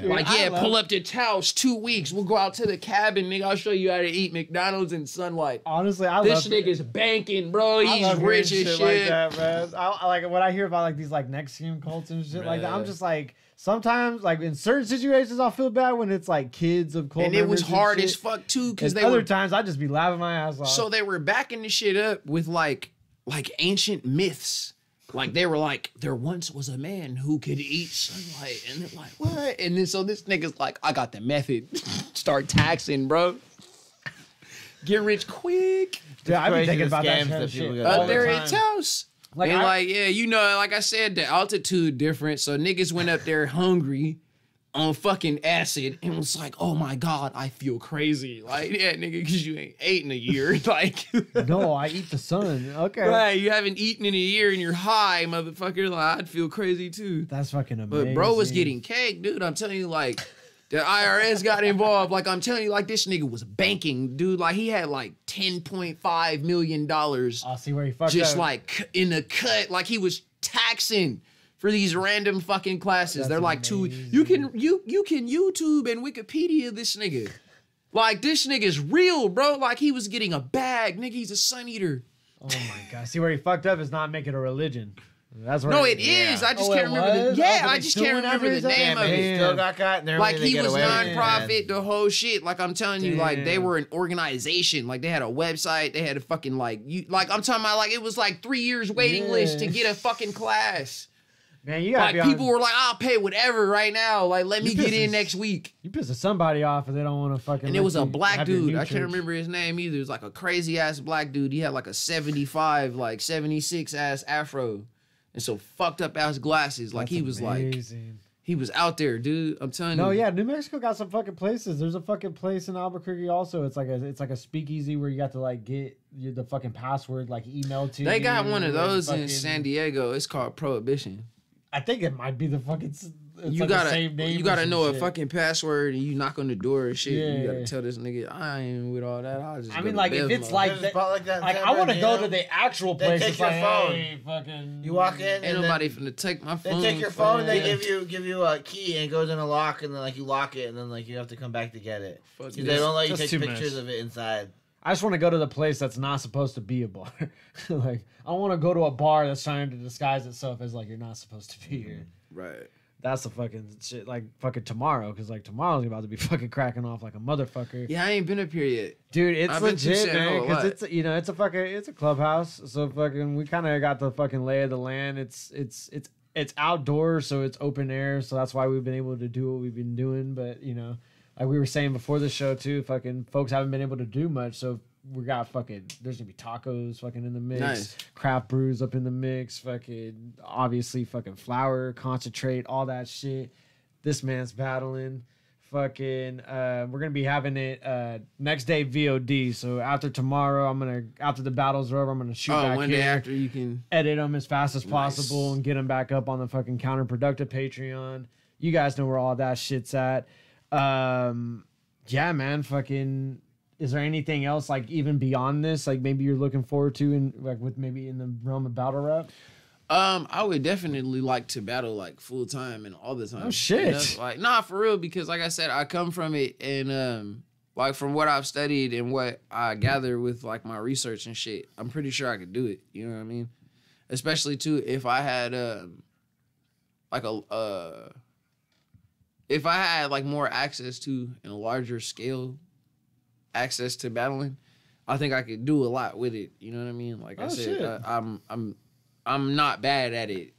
Like, I yeah, love- pull up to Taos 2 weeks. We'll go out to the cabin, nigga. I'll show you how to eat McDonald's in sunlight. Honestly, I This love nigga's banking, bro. I He's love rich hearing as shit. like that, bro. I like when I hear about like these like Nexium cults and shit like that. I'm Bruh. just like, sometimes like in certain situations I'll feel bad when it's like kids of cult And it was members hard shit. as fuck too, because And they other were times I just be laughing my ass off. so they were backing the shit up with like ancient myths. Like they were like, there once was a man who could eat sunlight, and they're like, what? And then so this nigga's like, I got the method. Start taxing, bro. Get rich quick. Dude, I be crazy thinking the about that scams kind that of people shit. get all Up the there time. at Taos. Like, And I- like, yeah, you know, like I said, the altitude different. So niggas went up there hungry on fucking acid and was like, oh my God, I feel crazy. Like, yeah, nigga, because you ain't ate in a year. Like, No, I eat the sun. Okay. right, you haven't eaten in a year and you're high, motherfucker. Like, I'd feel crazy too. That's fucking amazing. But bro was getting cake, dude. I'm telling you, like, the IRS got involved. Like, I'm telling you, like, this nigga was banking, dude. Like, he had like $10.5 million I'll see where he fucked just up. like in a cut. Like, he was taxing for these random fucking classes. That's They're like, amazing. you can YouTube and Wikipedia this nigga. Like, this nigga's real, bro. Like, he was getting a bag. Nigga, he's a sun eater. Oh my god. See where he fucked up is not making a religion. That's where No, it is. I just Oh, can't it remember the was? yeah, Oh, but I they just still can't went remember after the his name ass? of But he it. still got caught. And they're Like, really he get was away with it, non-profit, man. the whole shit. Like, I'm telling you, like, they Damn. were an organization. Like, they had a website. They had a fucking, like, I'm talking about, like, it was like 3 years waiting list to Yeah. get a fucking class. Man, you gotta Like be people were like, "I'll pay whatever right now. Like let me get in next week." You pissing somebody off if they don't want to fucking. And it was a black have your dude. new I can't church. remember his name either. It was like a crazy ass black dude. He had like a 75, like 76 ass afro, and so fucked up ass glasses. Like That's he was amazing. like, he was out there, dude. I'm telling No, you. yeah, New Mexico got some fucking places. There's a fucking place in Albuquerque also. It's like a speakeasy where you got to like get the fucking password like emailed to you. They got one of and those in fucking- San Diego. It's called Prohibition. I think it might be the fucking. It's You like the gotta, same name you or gotta some know a shit. fucking password, and you knock on the door and shit. You Yeah. gotta tell this nigga, I ain't with all that. I'll just. I go mean, to like if Bevmo." it's like There's a that, spot like that in like San I want to go Bernardino. to the actual They place. take It's your like, phone. hey, fucking. You walk in Ain't and nobody then finna take my they phone. take your phone. They Yeah. give you a key and it goes in a lock, and then like you lock it, and then like you have to come back to get it. Fuck 'Cause this. they don't let you That's take too pictures much. of it inside. I just want to go to the place that's not supposed to be a bar. Like I want to go to a bar that's trying to disguise itself as like you're not supposed to be here. Right. That's the fucking shit. Like fucking tomorrow, because like tomorrow's about to be fucking cracking off like a motherfucker. Yeah, I ain't been up here yet. Dude, it's I've been to legit, San man. Diego a Because lot. it's it's a clubhouse. So fucking we kind of got the fucking lay of the land. It's outdoors, so it's open air. So that's why we've been able to do what we've been doing. But like we were saying before the show too, fucking folks haven't been able to do much. So we got fucking. There's gonna be tacos fucking in the mix. Nice. Craft brews up in the mix. Fucking obviously fucking flour, concentrate, all that shit. This man's battling. Fucking we're gonna be having it next day VOD. So after tomorrow, after the battles are over, I'm gonna shoot Oh, back one here, day after you can. edit them as fast as Nice. possible, and get them back up on the fucking counterproductive Patreon. You guys know where all that shit's at. Yeah, man. Fucking. Is there anything else like even beyond this? Like maybe you're looking forward to in like with maybe in the realm of battle rap? I would definitely like to battle like full time and all the time. Oh, shit. You know? Like, nah, for real, because like I said, I come from it, and like from what I've studied and what I gather with like my research and shit, I'm pretty sure I could do it. You know what I mean? Especially too if I had if I had like more access to and a larger scale access to battling, I think I could do a lot with it. You know what I mean? Like I Oh, said, shit. I'm not bad at it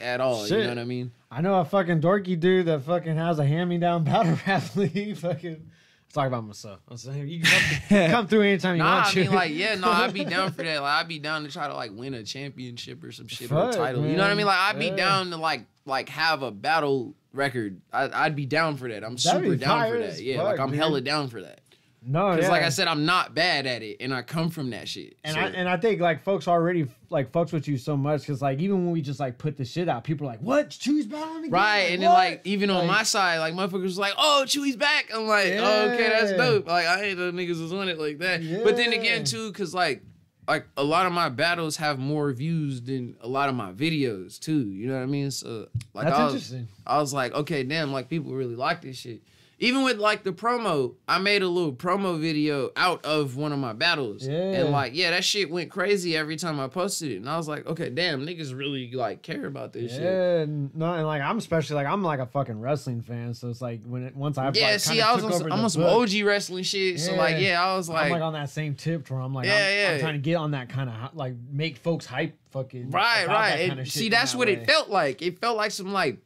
at all. You Shit. know what I mean? I know a fucking dorky dude that fucking has a hand-me-down battle rap league. Fucking talk about myself. I'm saying you can come through anytime you Nah, want I to. mean like I'd be down for that. Like I'd be down to try to like win a championship or some shit or a Fuck, title. You know what I man. mean? Like I'd be Yeah. down to like have a battle record. I'd be down for that. I'm That'd be super down for fire that. as Yeah, fuck, like I'm dude. hella down for that. No, Because yeah. like I said, I'm not bad at it, and I come from that shit. And So- I think like folks already like fucks with you so much because like even when we just like put the shit out, people are like, "What? Chewy's battling again?" Right, Like, and then what? like even on Like, my side, like motherfuckers was like, "Oh, Chewy's back." I'm like, "Oh, okay, that's Yeah. dope." Like I ain't know niggas was on it like that. But then Yeah. again, too, cause like a lot of my battles have more views than a lot of my videos too. You know what I mean? So like That's I was, interesting. I was like, okay, damn, like people really like this shit. Even with like the promo, I made a little promo video out of one of my battles. Yeah. And like, yeah, that shit went crazy every time I posted it. And I was like, okay, damn, niggas really like care about this shit. Yeah, and no, and like I'm especially like I'm like a fucking wrestling fan, so it's like once I Yeah, like, see, kinda I was took on over I'm the on some book, OG wrestling shit. So like, Yeah. yeah, I was I'm like, like on that same tip where I'm like, Yeah, I'm yeah. trying to get on that kind of like make folks hype, fucking right, about right. that And kinda shit see, in that's that what way. it felt like. It felt like some like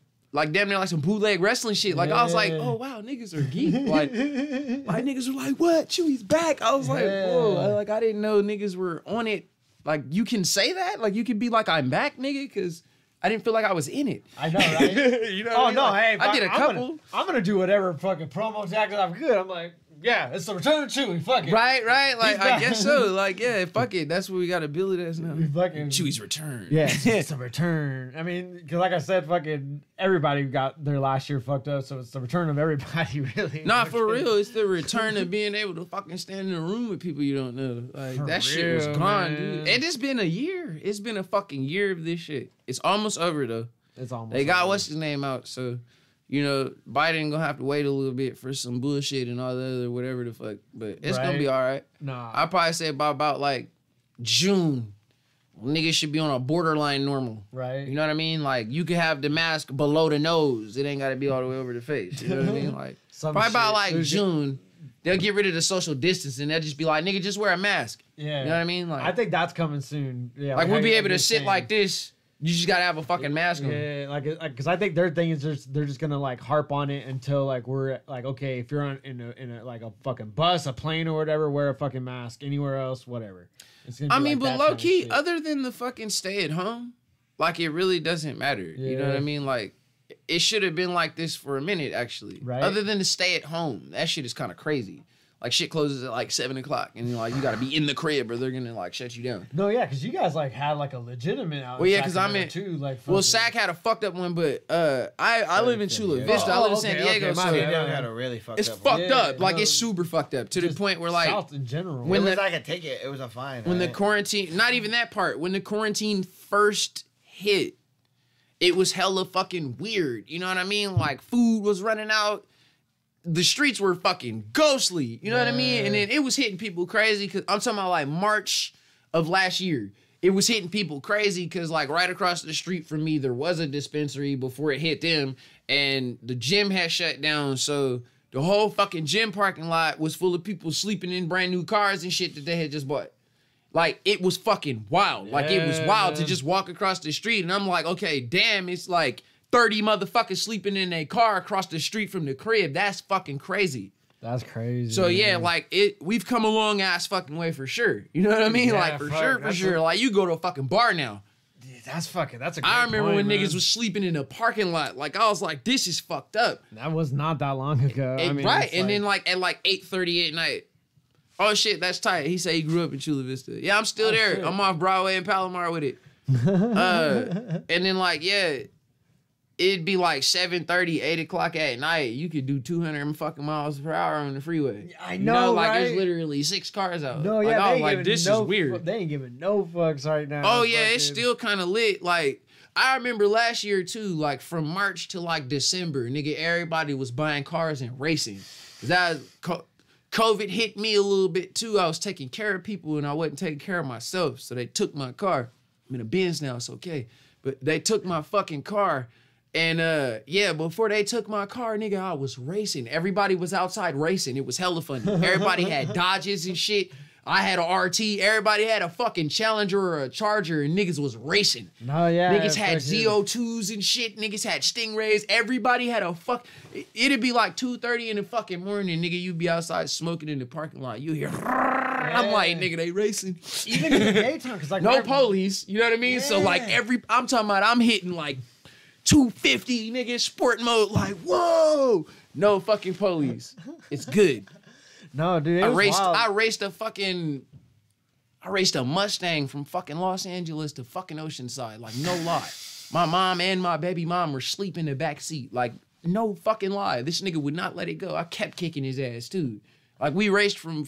damn near like some bootleg wrestling shit. Like I was like, Yeah. oh wow, niggas are geek. Like niggas were like, what? Chewy's back. I was like, whoa. Yeah. Like I didn't know niggas were on it. Like you can say that. Like you can be like, I'm back, nigga, because I didn't feel like I was in it. I know, right? You know? Oh what I mean? no, Like, hey, I did a I'm couple. I'm gonna do whatever fucking promo tactics I'm good. I'm like, yeah, it's the return of Chewy. Fuck it. Right, right. Like He's I back. guess so. Like yeah, fuck it. That's what we got to bill it as now. We fucking Chewy's return. Yeah, it's a return. I mean, because like I said, fucking everybody got their last year fucked up, so it's the return of everybody, really. Nah, for Fucking- real, it's the return of being able to fucking stand in a room with people you don't know. Like For that shit was real, gone, man. dude. And it's been a year. It's been a fucking year of this shit. It's almost over though. It's almost. They got over. what's his name out, so you know Biden gonna have to wait a little bit for some bullshit and all the other whatever the fuck. But it's gonna Right. be all right. Nah. I probably say about like June, niggas should be on a borderline normal. Right. You know what I mean? Like you could have the mask below the nose. It ain't got to be all the way over the face. You know what I mean? Like Some probably about shit. like There's- June, they'll get rid of the social distance and they'll just be like, nigga, just wear a mask. Yeah. You know what I mean? Like, I think that's coming soon. Yeah. like we'll how be you- able to you're sit saying. like this You just gotta have a fucking mask on. Yeah, like, because I think their thing is they're just gonna like harp on it until like we're like, okay, if you're in a like a fucking bus, a plane or whatever, wear a fucking mask. Anywhere else, whatever. It's gonna be I mean, like but that low kind of key, shit. other than the fucking stay at home, like it really doesn't matter. You know what I Yeah. mean? Like it should have been like this for a minute, actually. Right. Other than the stay at home, that shit is kind of crazy. Like shit closes at like 7 o'clock, and like you gotta be in the crib or they're gonna like shut you down. No, yeah, because you guys like had like a legitimate out. Well, yeah, 'cause I'm in- too. Like, Well, fucking- Sac had a fucked up one, but I live in Chula Vista. I live in San okay, Diego, okay, my so bad. San Diego had a really fucked it's up fucked Yeah, up. Like no, it's super fucked up to the just point where like South in general. when It was the- like a ticket. It was a fine. when the right? quarantine, not even that part, when the quarantine first hit, it was hella fucking weird. You know what I mean? Like food was running out. The streets were fucking ghostly. You know what I mean? And then it was hitting people crazy because I'm talking about like March of last year. It was hitting people crazy because like right across the street from me, there was a dispensary before it hit them, and the gym had shut down. So the whole fucking gym parking lot was full of people sleeping in brand new cars and shit that they had just bought. Like, it was fucking wild. Like, it was Yeah, wild to man. just walk across the street. And I'm like, okay, damn, it's like 30 motherfuckers sleeping in a car across the street from the crib. That's fucking crazy. That's crazy. So, yeah, man. like, we've come a long ass fucking way for sure. You know what I mean? Yeah, like, for fuck, sure, for that's sure. Like, you go to a fucking bar now. That's a great I remember point, when man. niggas was sleeping in a parking lot. Like, I was like, this is fucked up. That was not that long ago. I mean, Right. it's And then, like, at like 8:30 at night. Oh, shit, that's tight. He said he grew up in Chula Vista. Yeah, I'm still there. shit. I'm off Broadway and Palomar with it. And then, like, yeah, it'd be like 7:30, 8 o'clock at night. You could do 200 fucking miles per hour on the freeway. I You know, like, right? there's literally 6 cars out. No, like, yeah, I they was ain't like, giving this no is weird. They ain't giving no fucks right now. Oh yeah, it's Fucking- still kind of lit. Like I remember last year too, like from March to like December, nigga, everybody was buying cars and racing. 'Cause that was, COVID hit me a little bit too. I was taking care of people and I wasn't taking care of myself, so they took my car. I'm in a Benz now, it's okay, but they took my fucking car. And yeah, before they took my car, nigga, I was racing. Everybody was outside racing. It was hella funny. Everybody had Dodges and shit. I had a RT. Everybody had a fucking Challenger or a Charger, and niggas was racing. No, yeah. Niggas had fucking- ZO2s and shit. Niggas had Stingrays. Everybody had a fuck. It'd be like 2:30 in the fucking morning, nigga. You'd be outside smoking in the parking lot. You hear, I'm like, nigga, they racing. Even in the daytime, because like No my- police. You know what I mean? So like Yeah. I'm talking about I'm hitting like 250, nigga, sport mode. Like, whoa. No fucking police. It's good. No, dude, it I was raced wild. I raced a Mustang from fucking Los Angeles to fucking Oceanside. Like, no lie. My mom and my baby mom were sleeping in the back seat. Like, no fucking lie. This nigga would not let it go. I kept kicking his ass too. Like, we raced from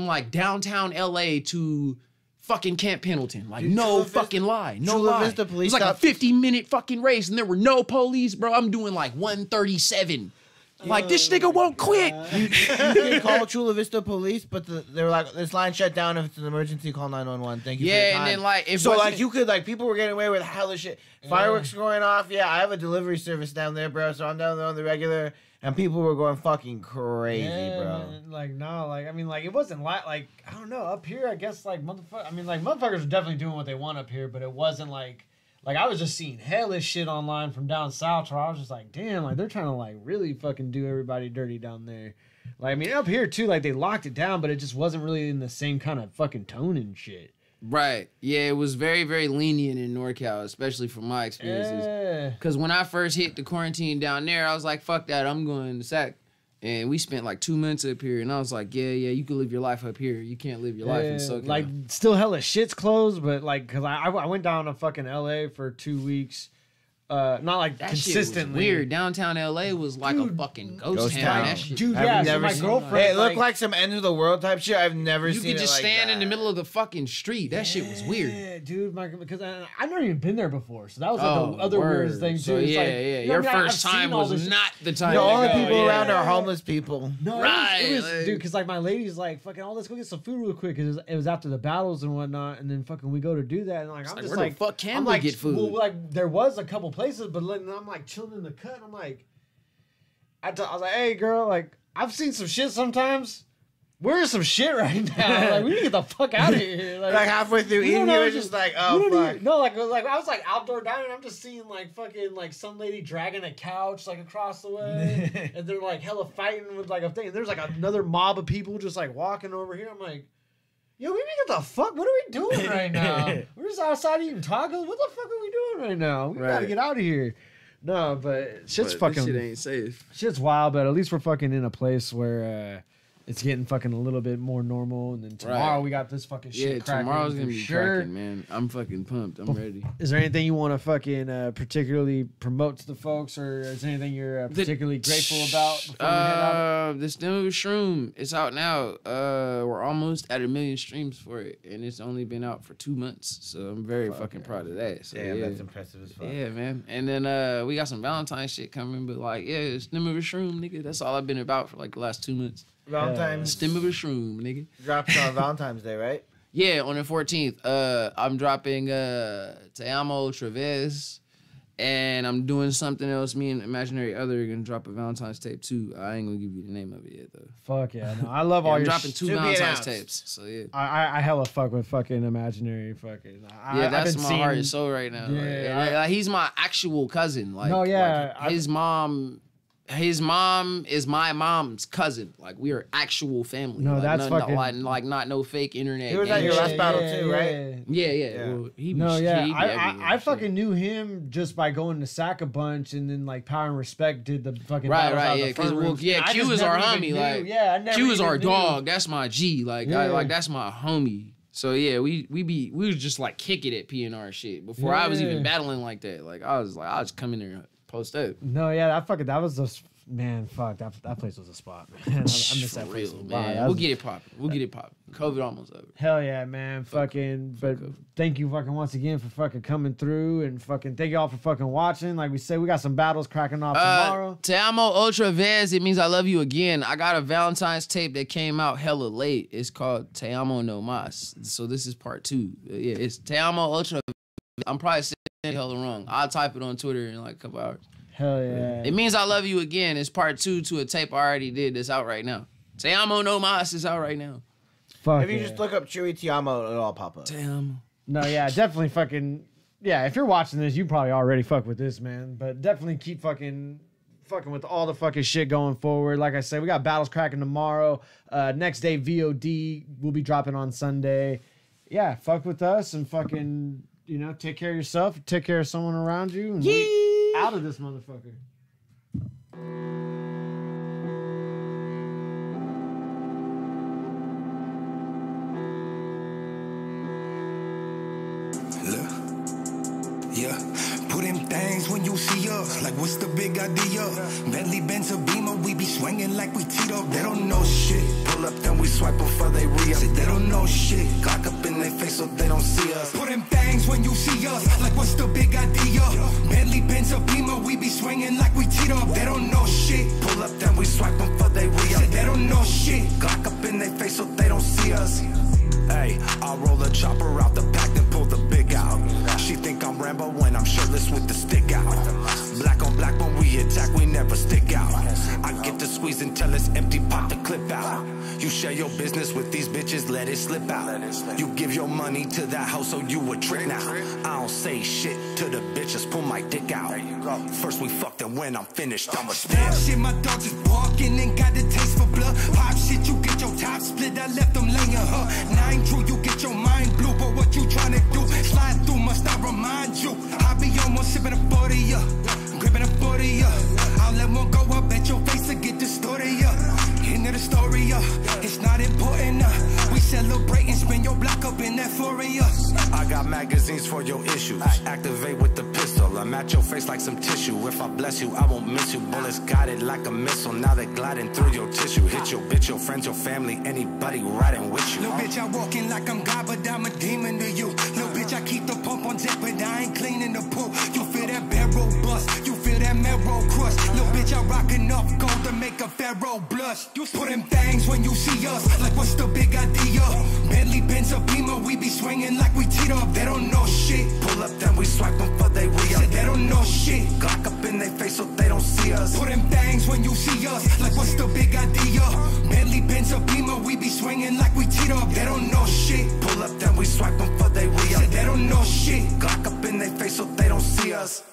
like downtown LA to fucking Camp Pendleton. Like, no Chula Vista- fucking lie. No Chula lie. Vista It police was like stopped- a 50-minute fucking race and there were no police, bro. I'm doing like 137. Like, this nigga won't quit. You can call Chula Vista police, but they were like, this line shut down. If it's an emergency, call 911. Thank you for your Yeah, time. and then like if So like you could like people were getting away with hella shit. Fireworks going off. Yeah, I have a delivery service down there, bro. So I'm down there on the regular, and people were going fucking crazy, Yeah, bro. man, like no, like I mean, like it wasn't like I don't know up here. I guess like motherfucker. I mean, like motherfuckers are definitely doing what they want up here, but it wasn't like I was just seeing hellish shit online from down south where I was just like, damn, like they're trying to like really fucking do everybody dirty down there. Like I mean, up here too, like they locked it down, but it just wasn't really in the same kind of fucking tone and shit. Right. Yeah, it was very, very lenient in NorCal, especially from my experiences. Yeah. Because when I first hit the quarantine down there, I was like, fuck that, I'm going to Sac. And we spent like 2 months up here, and I was like, yeah, you can live your life up here. You can't live your life in SoCal. Like still hella shit's closed, but like because I went down to fucking LA for 2 weeks. Not like that consistently. shit was weird. Downtown LA was like a fucking ghost Ghost town. town. That shit. Dude, I've yeah, so never my seen girlfriend. Hey, it looked like some end of the world type shit. I've never You seen could it just like stand that. in the middle of the fucking street. That shit was weird. Yeah, dude, because I've never even been there before, so that was like Oh, the other word. weirdest thing too. So It's yeah, like, yeah. you know Your what I mean? first I've time seen all was this- not the time. The to only go, people yeah. around are homeless people. No, Right, it was like- dude, because like my lady's like, fucking, oh, let's go get some food real quick. Cause it was after the battles and whatnot, and then fucking we go to do that, and like I'm like, just where the like, fuck can I'm we like, get food? Well, like there was a couple places, but then I'm like chilling in the cut, and I'm like, I was like, hey girl, like I've seen some shit sometimes. we're in some shit right now. Like, we need to get the fuck out of here. Like halfway through you eating, know, you were just like, oh you don't fuck. even- no, like I was like outdoor dining. I'm just seeing like fucking like some lady dragging a couch like across the way, and they're like hella fighting with like a thing. There's like another mob of people just like walking over here. I'm like, yo, we need to get the fuck. What are we doing right now? We're just outside eating tacos. What the fuck are we doing right now? We gotta Right. get out of here. No, but shit's But fucking. this shit ain't safe. Shit's wild, but at least we're fucking in a place where it's getting fucking a little bit more normal. And then tomorrow Right. we got this fucking Yeah, shit cracking. tomorrow's for gonna be sure. cracking, man. I'm fucking pumped. I'm ready. Is there anything you want to fucking particularly promote to the folks, or is there anything you're particularly grateful about before we head out? This new Shroom, it's out now. We're almost at 1 million streams for it, and it's only been out for 2 months. So I'm very fucking proud of that. So, Damn, yeah. that's impressive as fuck. Yeah, man. And then we got some Valentine's shit coming, but like, yeah, it's Stem of a Shroom, nigga. That's all I've been about for like the last 2 months. Valentine's Stem of a Shroom, nigga. drops on Valentine's Day, right? Yeah, on the 14th. I'm dropping Te Amo Traves, and I'm doing something else. Me and Imaginary Other are gonna drop a Valentine's tape too. I ain't gonna give you the name of it yet though. Fuck yeah, no, I love Yeah, all I'm your. dropping 2 To be Valentine's announced. tapes. So yeah. I hella fuck with fucking Imaginary fucking. Yeah, that's I've been my seeing, heart and soul right now. Yeah, Like, like, he's my actual cousin. Like, No, yeah, like, his mom is my mom's cousin. Like, we are actual family. No, like, that's none, fucking- like not no fake internet. He was at gang your shit. last battle too, right? Yeah. Yeah. Well, he be, No, yeah, he be everywhere, I shit. fucking knew him just by going to Sack a bunch, and then like Power and Respect did the fucking Right, battles out of yeah, the front because rooms. yeah, I Q just is our never homie, even knew. like yeah, I never Q is even our knew. dog. That's my G, like Yeah. like that's my homie. So yeah, we was just like kick it at PNR shit before I was Yeah. even battling like that. Like I was just come in there and post up. No, yeah, that was just man, fuck that place was a spot, man. I miss that For place. real, Wow, man. that We'll was- get it popping. We'll get it popping. COVID almost over. Hell yeah, man. Fucking, but thank you fucking once again for fucking coming through, and fucking thank y'all for fucking watching. Like we said, we got some battles cracking off tomorrow. Te amo ultra vez. It means I love you again. I got a Valentine's tape that came out hella late. It's called Te amo no mas. So this is part 2. Yeah, it's Te amo ultra vez. I'm probably saying it hella wrong. I'll type it on Twitter in like a couple hours. Hell yeah. It means I love you again. It's part 2 to a tape I already did that's out right now. Te amo no mas is out right now. Fuck If you yeah. just look up Chewy Tiamo, it'll all pop up. Te amo. No, yeah, definitely fucking. Yeah, if you're watching this, you probably already fuck with this, man. But definitely keep fucking with all the fucking shit going forward. Like I said, we got battles cracking tomorrow. Next day, VOD will be dropping on Sunday. Yeah, fuck with us and fucking, take care of yourself, take care of someone around you, and we out of this motherfucker. Look, yeah. Put them things when you see us. Like, what's the big idea? Bentley, Benz, or Beamer, we be swinging like we teed up. They don't know shit. Pull up, then we swipe before they re-up. Say they don't know shit. Glock up in their face so they don't see us. Put them things when you see us. Like, what's the big idea? Bentley, Benz, or Beamer, we be swinging like we teed up. They don't know shit. Pull up, then we swipe before they re-up. Say they don't know shit. Glock up in their face so they don't see us. Hey, I'll roll a chopper out the back and pull the big out. She think I'm Rambo when I'm shirtless with the stick out. Black on black when we attack, we never stick out. I get to squeeze until it's empty, pop the clip out. You share your business with these bitches, let it slip out. You give your money to that house, so you a trick now. I don't say shit to the bitches, pull my dick out. First we fucked and when I'm finished, I'ma spit. Shit, my dog just barking and got the taste for blood. Pop shit, you get your top split, I left them laying her. 9 true, you get your mind blue, but what you tryna do? Slide through, must I remind you? I be almost sipping a 40, yeah. Gripping a 40, yeah. I'll let one go up at your face to get distorted, yeah. Into the story, yeah. It's not important, we celebrate and spin your block up in that Floria. I got magazines for your issues. Activate with the pistol. I'm at your face like some tissue. If I bless you, I won't miss you. Bullets got it like a missile. Now they gliding through your tissue. Hit your bitch, your friends, your family, anybody riding with you. Little bitch, I walking like I'm God, but I'm a demon to you. Little bitch, I keep the pump on deck, but I ain't cleaning the pool. You feel that barrel bust, you feel that marrow crush. Little bitch, I rock enough gold to make a pharaoh blush. You put them things when you see us, like what's the big idea? Bentley, Benz, or Beamer, we be swinging like we teed up. They don't know shit. Pull up, then we swipe them for they re-up. They don't know shit. Glock up in their face so they don't see us. Put them things when you see us, like what's the big idea? Bentley, Benz, or Beamer, we be Glock up in their face so they don't see us.